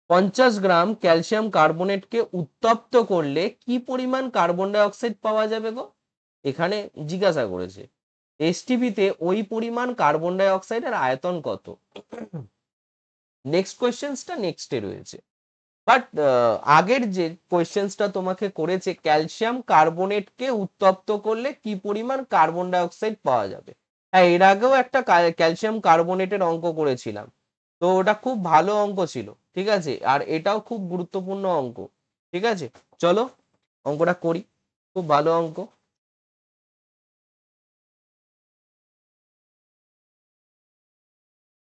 50 গ্রাম ক্যালসিয়াম কার্বনেটকে উত্তপ্ত করলে কি পরিমাণ কার্বন ডাই অক্সাইড পাওয়া যাবে গো? এখানে জিজ্ঞাসা করেছে এসটিপিতে ওই পরিমাণ কার্বন ডাই অক্সাইডের আয়তন কত। নেক্সট কোয়েশ্চেন্সটা নেক্সটে রয়েছে, বাট আগের যে কোয়েশ্চেন্সটা তোমাকে করেছে ক্যালসিয়াম কার্বনেটকে উত্তপ্ত করলে কি পরিমাণ কার্বন ডাই অক্সাইড পাওয়া যাবে। হ্যাঁ, এর আগেও একটা ক্যালসিয়াম কার্বনেটের অঙ্ক করেছিলাম, তো ওটা খুব ভালো অঙ্ক ছিল। ঠিক আছে, আর এটাও খুব গুরুত্বপূর্ণ অঙ্ক। ঠিক আছে, চলো অঙ্কটা করি, খুব ভালো অঙ্ক।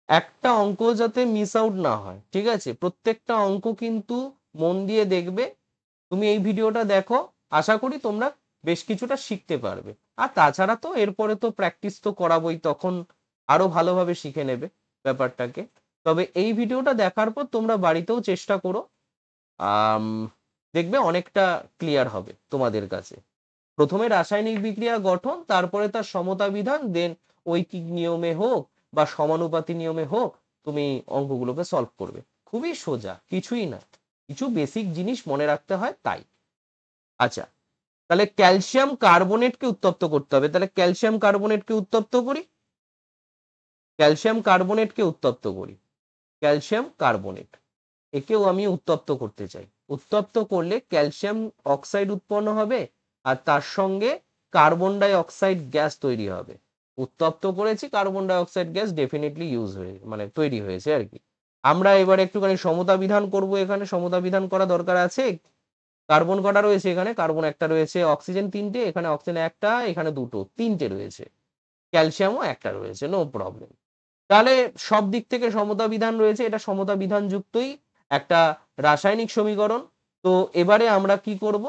একটা অঙ্ক যাতে মিস আউট না হয়, ঠিক আছে, প্রত্যেকটা অঙ্ক কিন্তু মন দিয়ে দেখবে। তুমি এই ভিডিওটা দেখো, আশা করি তোমরা বেশ কিছুটা শিখতে পারবে। আর তাছাড়া তো এরপরে তো প্র্যাকটিস তো করাবোই, তখন আরো ভালোভাবে শিখে নেবে ব্যাপারটাকে। তবে এই ভিডিওটা দেখার পর তোমরা বাড়িতেও চেষ্টা করো, আম, দেখবে অনেকটা ক্লিয়ার হবে তোমাদের কাছে। প্রথমে রাসায়নিক বিক্রিয়া গঠন, তারপরে তার সমতা বিধান, দেন ঐকিক নিয়মে হোক বা সমানুপাতি নিয়মে হোক তুমি অঙ্কগুলোকে সলভ করবে। খুবই সোজা, কিছুই না, কিছু বেসিক জিনিস মনে রাখতে হয় তাই। আচ্ছা, তাহলে ক্যালসিয়াম কার্বনেটকে উত্তপ্ত করতে হবে, তাহলে ক্যালসিয়াম কার্বনেটকে উত্তপ্ত করি, ক্যালসিয়াম কার্বনেটকে উত্তপ্ত করি। ক্যালসিয়াম কার্বনেট একেও আমি উত্তপ্ত করতে চাই। উত্তপ্ত করলে ক্যালসিয়াম অক্সাইড উৎপন্ন হবে, আর তার সঙ্গে কার্বন ডাই অক্সাইড গ্যাস তৈরি হবে। উত্তপ্ত করেছি, carbon die oxide gas definitely use হয়ে মানে তৈরি হয়েছে আর কি। আমরা এবার একটুখানি সমতা বিধান করব, এখানে সমতা বিধান করা দরকার আছে। কার্বন কটা রয়েছে? এখানে কার্বন একটা রয়েছে, অক্সিজেন 3টে, এখানে অক্সিজেন একটা, এখানে 2টো, 3টে রয়েছে, ক্যালসিয়ামও একটা রয়েছে, নো প্রবলেম। তাহলে সব দিক থেকে সমতা বিধান রয়েছে, এটা সমতা বিধান যুক্তই একটা রাসায়নিক সমীকরণ। তো এবারে আমরা কি করব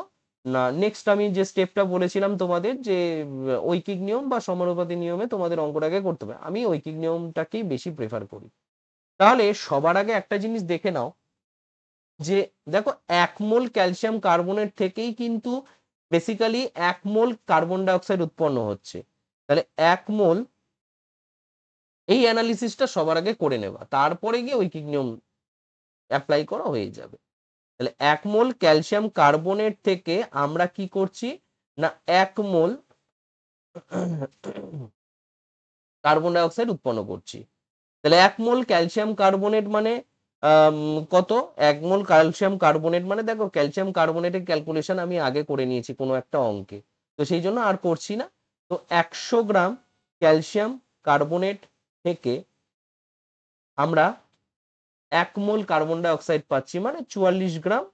না, নেক্সট আমি যে স্টেপটা বলেছিলাম তোমাদের, যে ঐকিক নিয়ম বা সমানুপাতি নিয়মে তোমাদের অঙ্কটাকে করতে হবে, আমি ঐকিক নিয়মটাকেই বেশি প্রেফার করি। তাহলে সবার আগে একটা জিনিস দেখে নাও, যে দেখো 1 মোল ক্যালসিয়াম কার্বনেট থেকেই কিন্তু বেসিক্যালি 1 মোল কার্বন ডাই অক্সাইড উৎপন্ন হচ্ছে। তাহলে 1 মোল, এই অ্যানালিসিসটা সবার আগে করে নেবা, তারপরে গিয়ে ঐকিক নিয়ম অ্যাপ্লাই করা হয়ে যাবে। তাহলে 1 মোল ক্যালসিয়াম কার্বনেট থেকে আমরা কি করছি না, 1 মোল কার্বন ডাই অক্সাইড উৎপন্ন করছি। তাহলে 1 মোল ক্যালসিয়াম কার্বনেট মানে কত? 1 মোল ক্যালসিয়াম কার্বনেট মানে, দেখো ক্যালসিয়াম কার্বনেটের ক্যালকুলেশন আমি আগে করে নিয়েছি কোনো একটা অঙ্কে, তো সেই জন্য আর করছি না। তো 100 গ্রাম ক্যালসিয়াম কার্বনেট থেকে আমরা 1 মোল কার্বন ডাই অক্সাইড পাচ্ছি, মানে 44 গ্রাম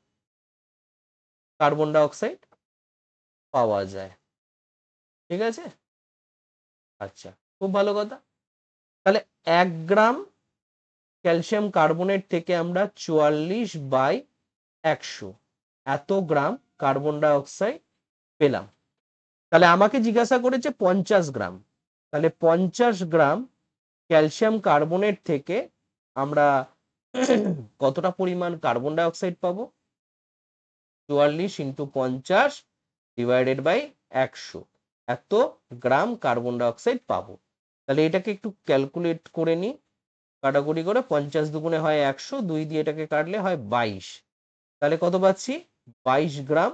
কার্বন ডাই অক্সাইড পাওয়া যায়। ঠিক আছে? আচ্ছা, খুব ভালো কথা। তাহলে 1 গ্রাম ক্যালসিয়াম কার্বনেট থেকে আমরা 44/100 এত গ্রাম কার্বন ডাই অক্সাইড পেলাম। তাহলে আমাকে জিজ্ঞাসা করেছে 50 গ্রাম। তাহলে 50 গ্রাম ক্যালসিয়াম কার্বনেট থেকে আমরা কতটা পরিমাণ কার্বন ডাই অক্সাইড পাবো? 44 × 50 ডিভাইডেড বাই 100 এত গ্রাম কার্বন ডাই অক্সাইড পাবো। তাহলে এটাকে একটু ক্যালকুলেট করে নিই, কাটাকুটি করে। 50 দুগুণে হয় 100, 2 দিয়ে এটাকে কাটলে হয় 22। তাহলে কত পাচ্ছি? 22 গ্রাম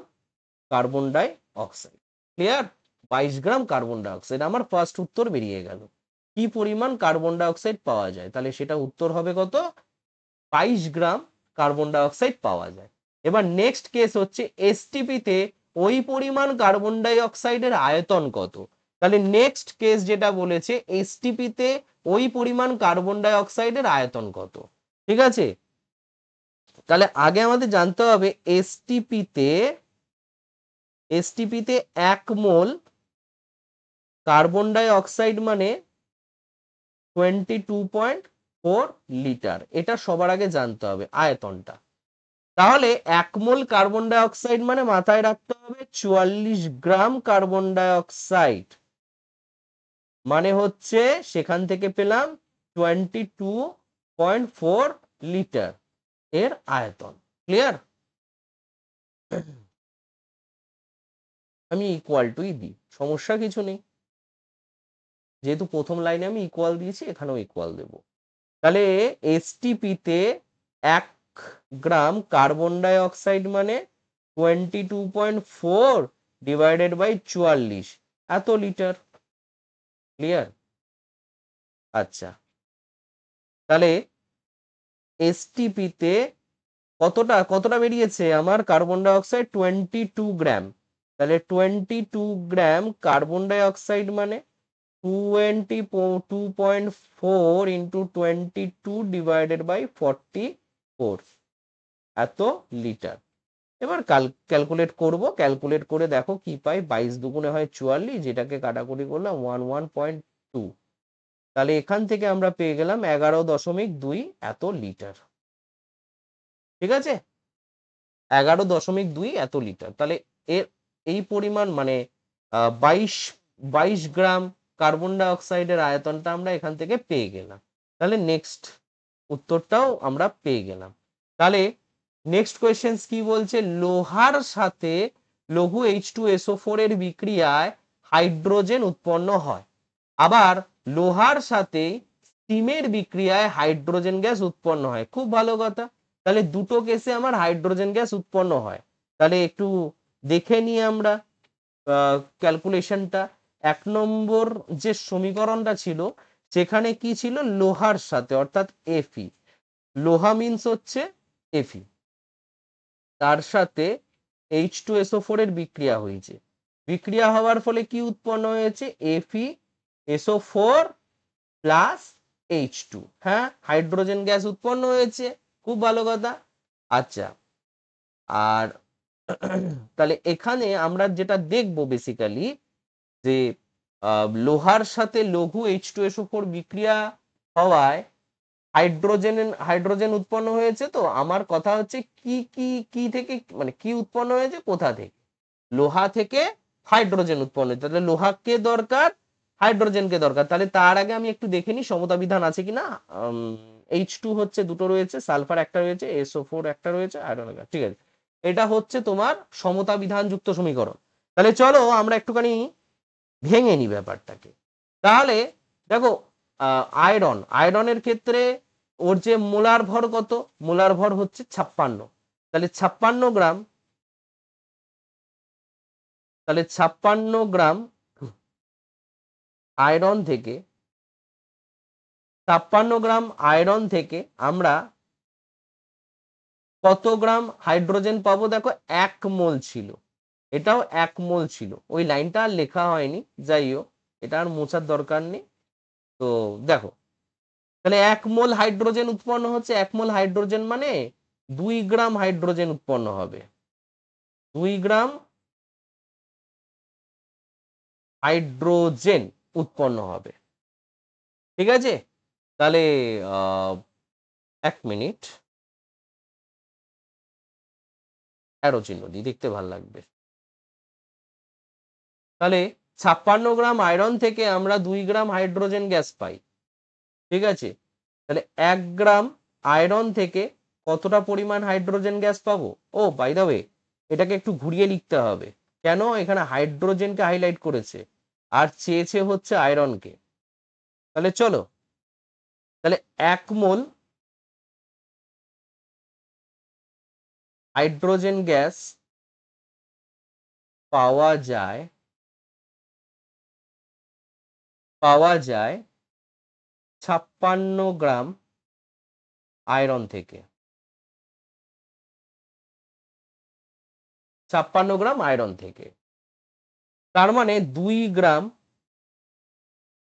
কার্বন ডাই অক্সাইড। ক্লিয়ার? 22 গ্রাম কার্বন ডাই অক্সাইড আমার ফার্স্ট উত্তর বেরিয়ে গেল। কি পরিমাণ কার্বন ডাই অক্সাইড পাওয়া যায়? তাহলে সেটা উত্তর হবে কত? 22 গ্রাম কার্বন ডাই অক্সাইড পাওয়া যায়। এবার নেক্সট কেস হচ্ছে এসটিপিতে ওই পরিমাণ কার্বন ডাই অক্সাইডের আয়তন কত? তাহলে নেক্সট কেস যেটা বলেছে এসটিপিতে ওই পরিমাণ কার্বন ডাই অক্সাইডের আয়তন কত। ঠিক আছে? তাহলে আগে আমাদের জানতে হবে এসটিপিতে 1 মোল কার্বন ডাই অক্সাইড মানে 22.4 লিটার। এটা সবার আগে জানতে হবে আয়তনটা। তাহলে 1 মোল কার্বন ডাই অক্সাইড মানে মাথায় রাখতে হবে 44 গ্রাম কার্বন ডাই অক্সাইড, মানে হচ্ছে সেখান থেকে পেলাম 22.4 লিটার এর আয়তন। ক্লিয়ার? আমি ইকুয়াল টুই দিই, সমস্যা কিছু নেই। যেহেতু প্রথম লাইনে আমি ইকুয়াল দিয়েছি, এখানেও ইকুয়াল দেব। তাহলে এসটিপিতে 1 গ্রাম কার্বন ডাই অক্সাইড মানে 22.4 ডিভাইডেড বাই 44 এত লিটার। ক্লিয়ার? আচ্ছা, তাহলে এসটিপিতে কতটা বেরিয়েছে আমার কার্বন ডাই অক্সাইড? 22 গ্রাম। তাহলে 22 গ্রাম কার্বন ডাই অক্সাইড মানে 22.4 ইন্টু 22 ডিভাইডেড বাই 44 এত লিটার। এবার ক্যালকুলেট করব, ক্যালকুলেট করে দেখো কি পাই। 22 দুগুণে হয় 44, যেটাকে কাটাকুটি করলাম 11.2। তাহলে এখান থেকে আমরা পেয়ে গেলাম 11.2 এত লিটার। ঠিক আছে? 11.2 এত লিটার। তাহলে এর এই পরিমাণ মানে 22 গ্রাম কার্বন ডাই অক্সাইডের আয়তনটা আমরা এখান থেকে পেয়ে গেলাম। তাহলে নেক্সট উত্তরটাও আমরা পেয়ে গেলাম। তাহলে নেক্সট কোয়েশ্চেন কি বলছে? লোহার সাথে লঘু H2SO4 এর বিক্রিয়ায় হাইড্রোজেন উৎপন্ন হয়। আবার লোহার সাথে স্টিমের বিক্রিয়ায় হাইড্রোজেন গ্যাস উৎপন্ন হয়। খুব ভালো কথা। তাহলে দুটো কেসে আমার হাইড্রোজেন গ্যাস উৎপন্ন হয়। তাহলে একটু দেখে নিই আমরা ক্যালকুলেশনটা। 1 নম্বর যে সমীকরণটা ছিল সেখানে কি ছিল? লোহার সাথে অর্থাৎ Fe, লোহা মিন্স হচ্ছে Fe, তার সাথে H2SO4 এর বিক্রিয়া হয়েছে। বিক্রিয়া হওয়ার ফলে কি উৎপন্ন হয়েছে? FeSO4 plus H2। হ্যাঁ, হাইড্রোজেন গ্যাস উৎপন্ন হয়েছে। খুব ভালো কথা। আচ্ছা, আর তাহলে এখানে আমরা যেটা দেখবো বেসিক্যালি যে লোহার সাথে লঘু H2SO4 বিক্রিয়া হওয়ায় হাইড্রোজেন উৎপন্ন হয়েছে। তো আমার কথা হচ্ছে কি থেকে মানে কি উৎপন্ন হয়েছে, কোথা থেকে? লোহা থেকে হাইড্রোজেন উৎপন্ন হয়েছে। তাহলে লোহাকে দরকার, হাইড্রোজেনকে দরকার। তাহলে তার আগে আমি একটু দেখে নিই সমতা বিধান আছে কিনা। H2 হচ্ছে দুটো রয়েছে, সালফার একটা রয়েছে, SO4 একটা রয়েছে, আয়রন একটা। ঠিক আছে, এটা হচ্ছে তোমার সমতা বিধান যুক্ত সমীকরণ। তাহলে চলো আমরা একটুখানি ভেঙে নি ব্যাপারটাকে। তাহলে দেখো আয়রনের ক্ষেত্রে ওর যে মোলার ভর কত? মোলার ভর হচ্ছে 56। তাহলে 56 গ্রাম, তাহলে 56 গ্রাম আয়রন থেকে 56 গ্রাম আয়রন থেকে আমরা কত গ্রাম হাইড্রোজেন পাবো? দেখো 1 মোল ছিল, এটাও 1 মোল ছিল। ওই লাইনটা আর লেখা হয়নি, যাই হোক এটা আর মোছার দরকার নেই। তো দেখো তাহলে 1 মোল হাইড্রোজেন উৎপন্ন হচ্ছে, 1 মোল হাইড্রোজেন মানে 2 গ্রাম হাইড্রোজেন উৎপন্ন হবে, 2 গ্রাম হাইড্রোজেন উৎপন্ন হবে। ঠিক আছে, তাহলে 1 মিনিট অ্যারো চিহ্ন দিই, দেখতে ভালো লাগবে। তাহলে 56 গ্রাম আয়রন থেকে আমরা 2 গ্রাম হাইড্রোজেন গ্যাস পাই। ঠিক আছে, তাহলে 1 গ্রাম আয়রন থেকে কতটা পরিমাণ হাইড্রোজেন গ্যাস পাবো? ও বাই দ্য ওয়ে, এটাকে একটু ঘুরিয়ে লিখতে হবে। কেন? এখানে হাইড্রোজেনকে হাইলাইট করেছে আর চেয়েছে হচ্ছে আয়রনকে। তাহলে চলো, তাহলে 1 মোল হাইড্রোজেন গ্যাস পাওয়া যায় 56 গ্রাম আয়রন থেকে। 56 গ্রাম আয়রন থেকে, তার মানে 2 গ্রাম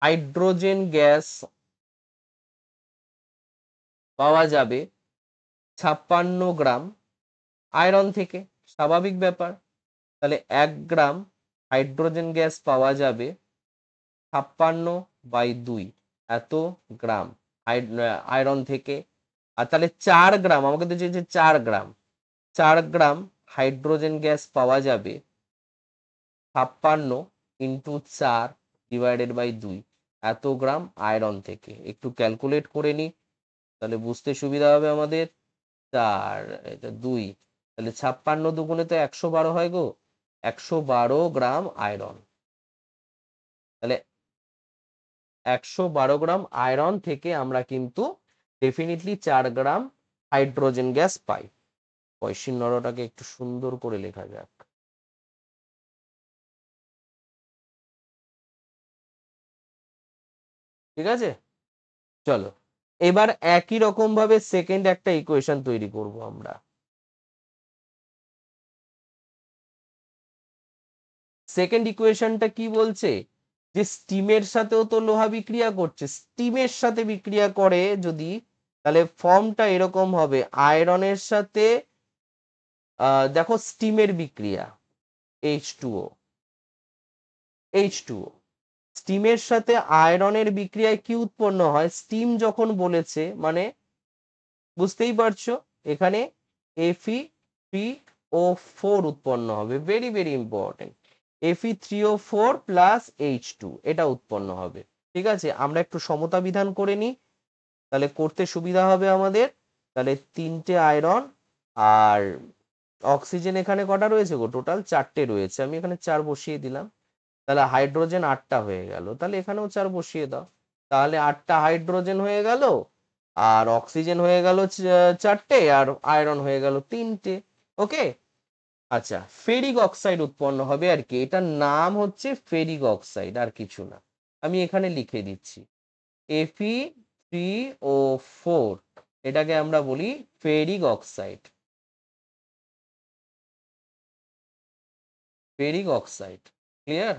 হাইড্রোজেন গ্যাস পাওয়া যাবে 56 গ্রাম আয়রন থেকে। স্বাভাবিক ব্যাপার। তাহলে 1 গ্রাম হাইড্রোজেন গ্যাস পাওয়া যাবে 56/2 এত গ্রাম আয়রন থেকে। আর তাহলে 4 গ্রাম, আমাকে তো চেয়েছে 4 গ্রাম, 4 গ্রাম হাইড্রোজেন গ্যাস পাওয়া যাবে 56 ইন্টু 4 ডিভাইডেড বাই 2 এত গ্রাম আয়রন থেকে। একটু ক্যালকুলেট করে নিই, তাহলে বুঝতে সুবিধা হবে আমাদের। 4 এটা 2, তাহলে 56 দুগুণে তো 112 হয় গো, 112 গ্রাম আয়রন। তাহলে 112 গ্রাম আয়রন থেকে আমরা কিন্তু ডেফিনেটলি 4 গ্রাম হাইড্রোজেন গ্যাস পাই। পয়সিন্নরটাকে একটু সুন্দর করে লেখা যাক। ঠিক আছে, চলো এবার একই রকম ভাবে সেকেন্ড একটা ইকুয়েশন তৈরি করব আমরা। সেকেন্ড ইকুয়েশনটা কি বলছে? যে স্টিমের সাথেও তো লোহা বিক্রিয়া করছে, স্টিমের সাথে বিক্রিয়া করে যদি, তাহলে ফর্মটা এরকম হবে, আয়রনের সাথে দেখো স্টিমের বিক্রিয়া H2O, H2O স্টিমের সাথে আয়রনের বিক্রিয়ায় কি উৎপন্ন হয়? স্টিম যখন বলেছে মানে বুঝতেই পারছো, এখানে Fe3O4 উৎপন্ন হবে, very very important. Fe3O4 plus H2 এটা উৎপন্ন হবে। ঠিক আছে, আমরা একটু সমতা বিধান করে নিই, তাহলে করতে সুবিধা হবে আমাদের। তাহলে 3টে আয়রন আর অক্সিজেন এখানে কটা রয়েছে গো? টোটাল 4টে রয়েছে, আমি এখানে 4 বসিয়ে দিলাম। তাহলে হাইড্রোজেন 8টা হয়ে গেল, তাহলে এখানেও 4 বসিয়ে দাও। তাহলে 8টা হাইড্রোজেন হয়ে গেল, আর অক্সিজেন হয়ে গেল 4টে, আর আয়রন হয়ে গেল 3টে। ওকে, আচ্ছা ফেরিক অক্সাইড উৎপন্ন হবে আর কি, এটার নাম হচ্ছে ফেরিক অক্সাইড, আর কিছু না। আমি এখানে লিখে দিচ্ছি Fe3O4, এটাকে আমরা বলি ferric oxide. Ferric oxide clear?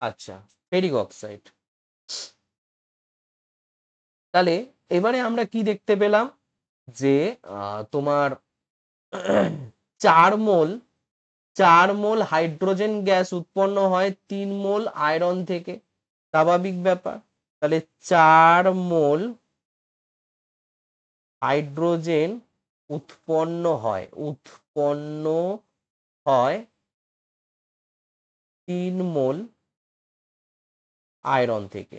আচ্ছা, ফেরিক অক্সাইড। তাহলে এবারে আমরা কি দেখতে পেলাম? যে তোমার 4 মোল 4 মোল হাইড্রোজেন গ্যাস উৎপন্ন হয় 3 মোল আয়রন থেকে। স্বাভাবিক ব্যাপার। তাহলে 4 মোল হাইড্রোজেন উৎপন্ন হয় 3 মোল আয়রন থেকে।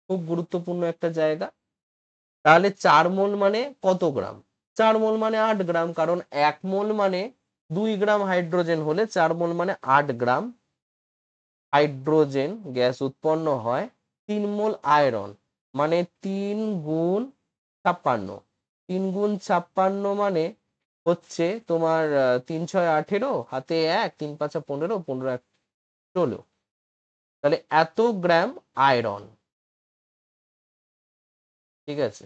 খুব গুরুত্বপূর্ণ একটা জায়গা। তাহলে 4 মোল মানে কত গ্রাম? 4 মোল মানে 8 গ্রাম, কারণ 1 মোল মানে 2 গ্রাম হাইড্রোজেন হলে 4 মোল মানে 8 গ্রাম হাইড্রোজেন গ্যাস উৎপন্ন হয়। 3 মোল আয়রন মানে 3 গুণ 56, 3 গুণ 56 মানে হচ্ছে তোমার 3 6 18, হাতে 1, 3 5 15, 15 1 16। তাহলে এত গ্রাম আয়রন। ঠিক আছে,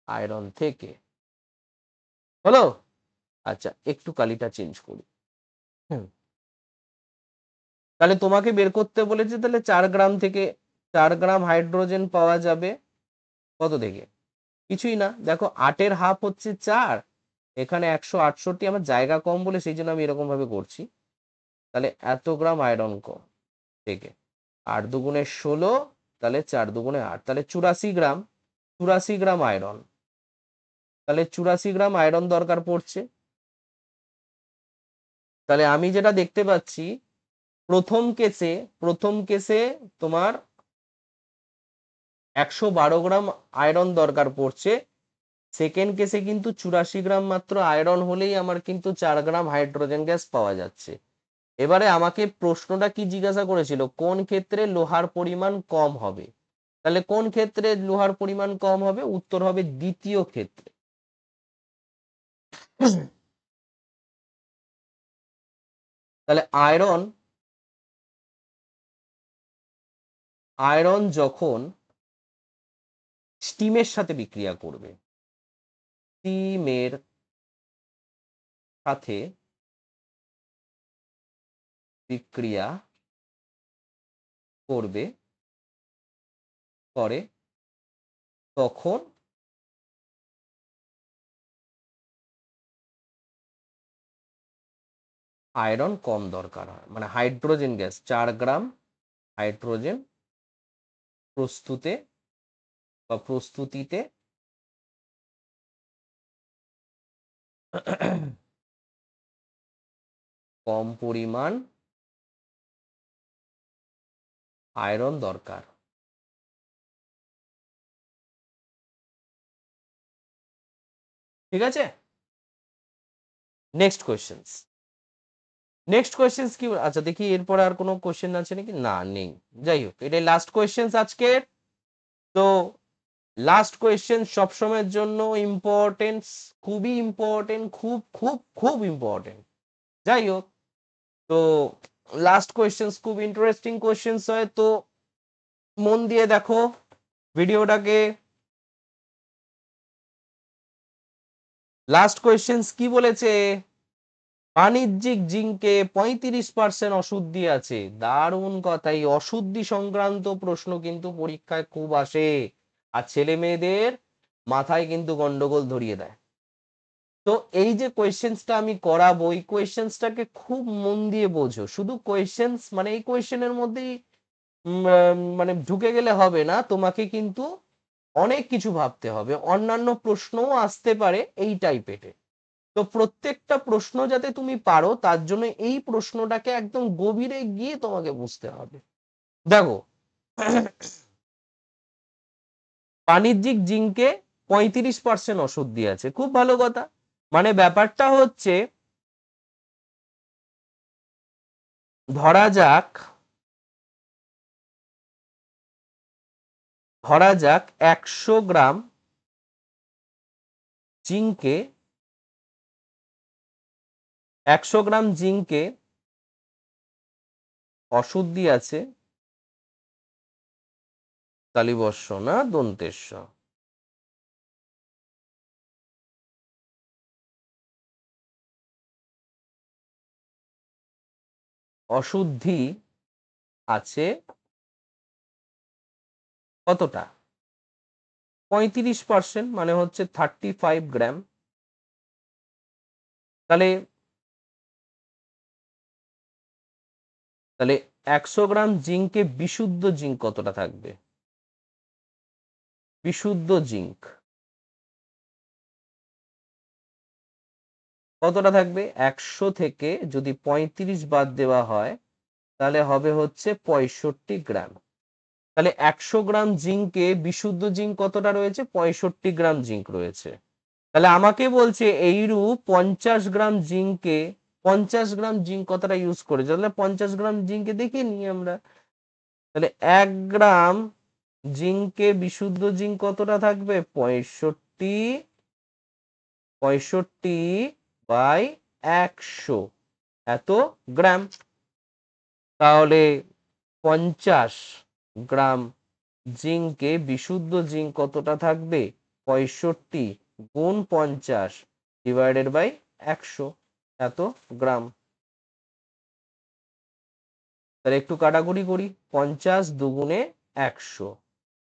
আয়রন থেকে হলো। আচ্ছা একটু কালিটা চেঞ্জ করি। হুম, তাহলে তোমাকে বের করতে বলেছে, তাহলে 4 গ্রাম থেকে 4 গ্রাম হাইড্রোজেন পাওয়া যাবে কত থেকে? কিছুই না। দেখো 8 এর হাফ হচ্ছে 4, এখানে 168, আমার জায়গা কম বলে সেই জন্য আমি এরকম ভাবে করছি। তাহলে এত গ্রাম আয়রন কম থেকে 8 দুগুণে 16, তাহলে 4 দুগুণে 8, তাহলে 84 গ্রাম, 84 গ্রাম আয়রন। তাহলে 84 গ্রাম আয়রন দরকার পড়ছে। তাহলে আমি যেটা দেখতে পাচ্ছি, প্রথম কেসে তোমার 112 গ্রাম আয়রন দরকার পড়ছে। সেকেন্ড কেসে কিন্তু 84 গ্রাম মাত্র আয়রন হলেই আমার কিন্তু 4 গ্রাম হাইড্রোজেন গ্যাস পাওয়া যাচ্ছে। এবারে আমাকে প্রশ্নটা কি জিজ্ঞাসা করেছিল, কোন ক্ষেত্রে লোহার পরিমাণ কম হবে? তাহলে কোন ক্ষেত্রে লোহার পরিমাণ কম হবে? উত্তর হবে দ্বিতীয় ক্ষেত্রে। তাহলে আয়রন যখন স্টিমের সাথে বিক্রিয়া করবে, স্টিমের সাথে বিক্রিয়া করে তখন আয়রন কম দরকার হয়, মানে হাইড্রোজেন গ্যাস 4 গ্রাম হাইড্রোজেন প্রস্তুতিতে কম পরিমাণ আয়রন দরকার। ঠিক আছে, নেক্সট কোয়েশ্চেন্স কি? আচ্ছা দেখি এরপরে আর কোনো কোয়েশ্চেন আছে নাকি, না নেই। যাই হোক, এটাই লাস্ট কোয়েশ্চেন্স আজকের। তো লাস্ট কোয়েশ্চেন সবসময়ের জন্য ইম্পর্টেন্স, খুবই ইম্পর্টেন্ট, খুব খুব খুব ইম্পর্টেন্ট। যাই হোক, তো লাস্ট কোয়েশ্চেন্স খুব ইন্টারেস্টিং কোয়েশ্চেন্স হয়, তো মন দিয়ে দেখো ভিডিওটাকে। লাস্ট কোয়েশ্চেন্স কি বলেছে? বাণিজ্যিক জিঙ্কে 35% অশুদ্ধি আছে। দারুণ কথা, এই অশুদ্ধি সংক্রান্ত প্রশ্ন কিন্তু পরীক্ষায় খুব আসে, আর ছেলে মেয়েদের মাথায় কিন্তু গন্ডগোল ধরিয়ে দেয়। তো এই যে কোয়েশ্চেন্সটা আমি করাবো, এই কোয়েশ্চেন্সটাকে খুব মন দিয়ে বোঝো। শুধু কোয়েশ্চেন্স মানে এই কোয়েশ্চেনের মধ্যেই মানে ঢুকে গেলে হবে না, তোমাকে কিন্তু অনেক কিছু ভাবতে হবে, অন্যান্য প্রশ্নও আসতে পারে এই টাইপের। তো প্রত্যেকটা প্রশ্ন যাতে তুমি পারো তার জন্য এই প্রশ্নটাকে একদম গভীরে গিয়ে তোমাকে বুঝতে হবে। দেখো, বাণিজ্যিক জিঙ্কে 35% অশুদ্ধি আছে, খুব ভালো কথা। মানে ব্যাপারটা হচ্ছে, ধরা যাক 100 গ্রাম জিঙ্কে 100 গ্রাম জিঙ্কে অশুদ্ধি আছে, তালিবর্ষ না দন্তেশ্ব, অশুদ্ধি আছে কতটা? 35%, মানে হচ্ছে 35 গ্রাম। তাহলে তাহলে 100 গ্রাম জিঙ্কে বিশুদ্ধ জিঙ্ক কতটা থাকবে? বিশুদ্ধ জিঙ্ক কতটা থাকবে? 100 থেকে যদি 35 বাদ দেওয়া হয় তাহলে হবে হচ্ছে 65 গ্রাম। তাহলে 100 গ্রাম জিঙ্কে বিশুদ্ধ জিঙ্ক কতটা রয়েছে? 65 গ্রাম জিঙ্ক রয়েছে। তাহলে আমাকে বলছে এইরূপ 50 গ্রাম জিঙ্কে 50 গ্রাম জিঙ্ক কতটা ইউজ করেছে। তাহলে 50 গ্রাম জিঙ্কে দেখে নিই আমরা। তাহলে 1 গ্রাম জিঙ্কে বিশুদ্ধ জিঙ্ক কতটা থাকবে? 65/100 এত গ্রাম। তাহলে 50 গ্রাম জিঙ্কে বিশুদ্ধ জিঙ্ক কতটা থাকবে? 65 গুণ 50/100 এত গ্রাম। তাহলে একটু কাটাকুটি করি, 50 দুগুণে 100,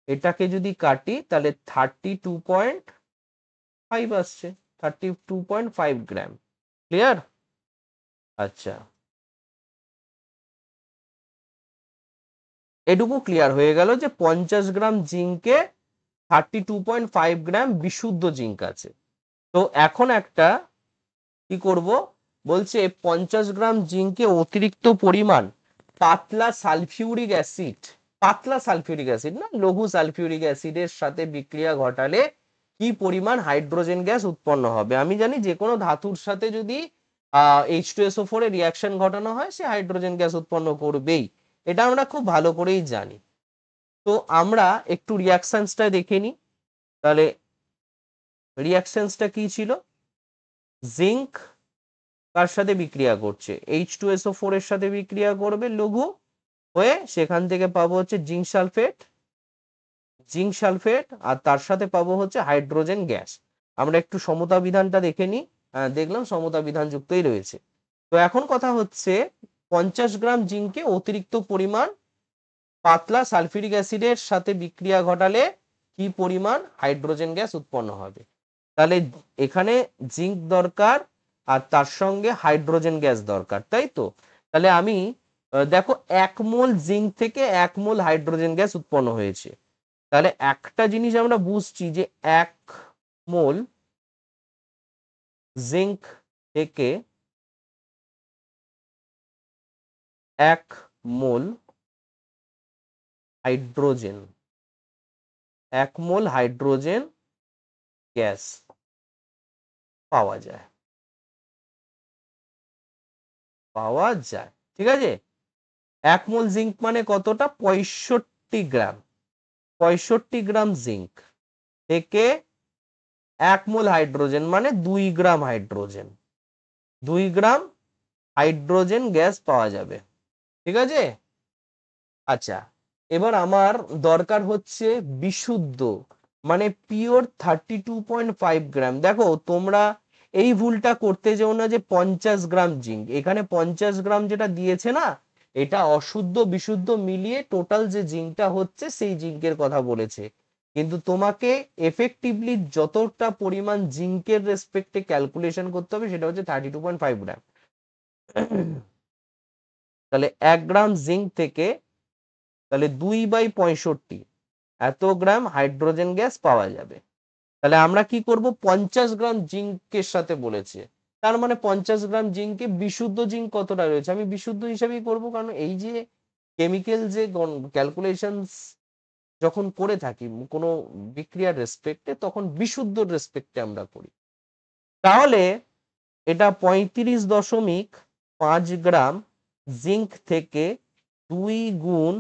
এটাকে যদি কাটি তাহলে 32.5 আসছে, 32.5 গ্রাম। ক্লিয়ার? আচ্ছা, এটুকু ক্লিয়ার হয়ে গেল যে 50 গ্রাম জিঙ্কে 32.5 গ্রাম বিশুদ্ধ জিঙ্ক আছে। তো এখন একটা কি করব, বলছে 50 গ্রাম জিঙ্কে অতিরিক্ত পরিমাণ পাতলা সালফিউরিক অ্যাসিড, পাতলা সালফিউরিক অ্যাসিড না, লঘু সালফিউরিক অ্যাসিডের সাথে বিক্রিয়া ঘটালে কি পরিমাণ হাইড্রোজেন গ্যাস উৎপন্ন হবে। আমি জানি যে কোনো ধাতুর সাথে যদি H2SO4 এর রিয়াকশন ঘটানো হয় সে হাইড্রোজেন গ্যাস উৎপন্ন করবেই, এটা আমরা খুব ভালো করেই জানি। তো আমরা একটু রিয়াকশনসটা দেখে নিই। তাহলে রিয়াকশনসটা কি ছিল, জিঙ্ক কার সাথে বিক্রিয়া করছে, H2SO4 এর সাথে বিক্রিয়া করবে লঘু হয়ে, সেখান থেকে পাবো হচ্ছে জিঙ্ক সালফেট, আর তার সাথে পাবো হচ্ছে হাইড্রোজেন গ্যাস। আমরা একটু সমতা বিধানটা দেখে নিই, দেখলাম সমতা বিধান যুক্তই রয়েছে। তো এখন কথা হচ্ছে 50 গ্রাম জিঙ্কে অতিরিক্ত পরিমাণ পাতলা সালফিউরিক অ্যাসিডের সাথে বিক্রিয়া ঘটালে কি পরিমাণ হাইড্রোজেন গ্যাস উৎপন্ন হবে। তাহলে এখানে জিঙ্ক দরকার আর তার সঙ্গে হাইড্রোজেন গ্যাস দরকার, তাই তো? তাহলে আমি দেখো 1 মোল জিঙ্ক থেকে 1 মোল হাইড্রোজেন গ্যাস উৎপন্ন হয়েছে। তাহলে একটা জিনিস আমরা বুঝছি যে 1 মোল জিঙ্ক থেকে 1 মোল হাইড্রোজেন, 1 মোল হাইড্রোজেন গ্যাস পাওয়া যায়, ঠিক আছে? 1 মোল জিঙ্ক মানে কতটা, 65 গ্রাম, 65 গ্রাম জিঙ্ক থেকে 1 মোল হাইড্রোজেন মানে 2 গ্রাম হাইড্রোজেন, 2 গ্রাম হাইড্রোজেন গ্যাস পাওয়া যাবে, ঠিক আছে? আচ্ছা, এবার আমার দরকার হচ্ছে বিশুদ্ধ মানে পিওর 32.5 গ্রাম। দেখো তোমরা এই ভুলটা করতে যেও না যে 50 গ্রাম জিঙ্ক, এখানে 50 গ্রাম যেটা দিয়েছে না, এটা অশুদ্ধ বিশুদ্ধ মিলিয়ে টোটাল যে জিঙ্কটা হচ্ছে সেই জিঙ্কের কথা বলেছে, কিন্তু তোমাকে এফেক্টিভলি যতটা পরিমাণ জিঙ্কের রেসপেক্টে ক্যালকুলেশন করতে হবে সেটা হচ্ছে 32.5 গ্রাম। তাহলে 1 গ্রাম জিঙ্ক থেকে তাহলে 2/65 এত গ্রাম হাইড্রোজেন গ্যাস পাওয়া যাবে। তাহলে আমরা কি করব, 50 গ্রাম জিঙ্কের সাথে বলেছে, তার মানে 50 গ্রাম জিঙ্কে বিশুদ্ধ জিঙ্ক কতটা রয়েছে আমি বিশুদ্ধ হিসাবেই করব, কারণ এই যে কেমিক্যাল যে ক্যালকুলেশনস যখন করে থাকি কোনো বিক্রিয়ার রেসপেক্টে তখন বিশুদ্ধ রেসপেক্টে আমরা করি। তাহলে এটা 35.5 গ্রাম জিঙ্ক থেকে 2 গুণ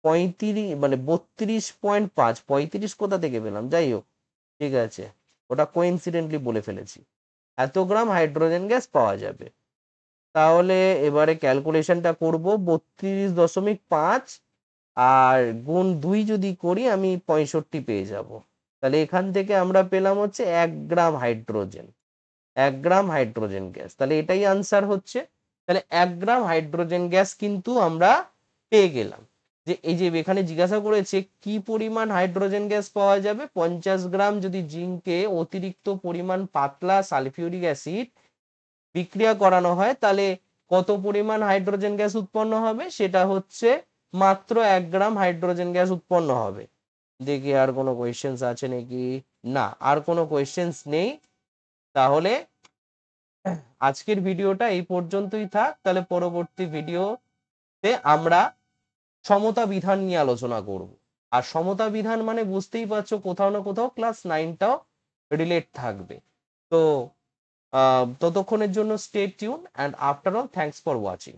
35 মানে 32.5, 35 কোথা থেকে পেলাম, যাই হোক ঠিক আছে, ওটা কোইন্সিডেন্টলি বলে ফেলেছি, এত গ্রাম হাইড্রোজেন গ্যাস পাওয়া যাবে। তাহলে এবারে ক্যালকুলেশনটা করব, 32.5 আর গুণ 2 যদি করি আমি 65 পেয়ে যাব। তাহলে এখান থেকে আমরা পেলাম হচ্ছে 1 গ্রাম হাইড্রোজেন, 1 গ্রাম হাইড্রোজেন গ্যাস, তাহলে এটাই আনসার হচ্ছে। তাহলে 1 গ্রাম হাইড্রোজেন গ্যাস কিন্তু আমরা পেয়ে গেলাম। যে এই যে এখানে জিজ্ঞাসা করেছে কি পরিমাণ হাইড্রোজেন গ্যাস পাওয়া যাবে, 50 গ্রাম যদি জিঙ্কে অতিরিক্ত পরিমাণ পাতলা সালফিউরিক অ্যাসিড বিক্রিয়া করানো হয় তাহলে কত পরিমাণ হাইড্রোজেন গ্যাস উৎপন্ন হবে, সেটা হচ্ছে মাত্র 1 গ্রাম হাইড্রোজেন গ্যাস উৎপন্ন হবে। দেখি আর কোনো কোয়েশ্চেন্স আছে নাকি, না আর কোনো কোয়েশ্চেন্স নেই। তাহলে আজকের ভিডিওটা এই পর্যন্তই থাক, তাহলে পরবর্তী ভিডিওতে আমরা সমতা বিধান নিয়ে আলোচনা করব। আর সমতা বিধান মানে বুঝতেই পারছো কোথাও না কোথাও ক্লাস 9টাও রিলেট থাকবে। তো ততক্ষণের জন্য stay tune, and after all thanks for watching.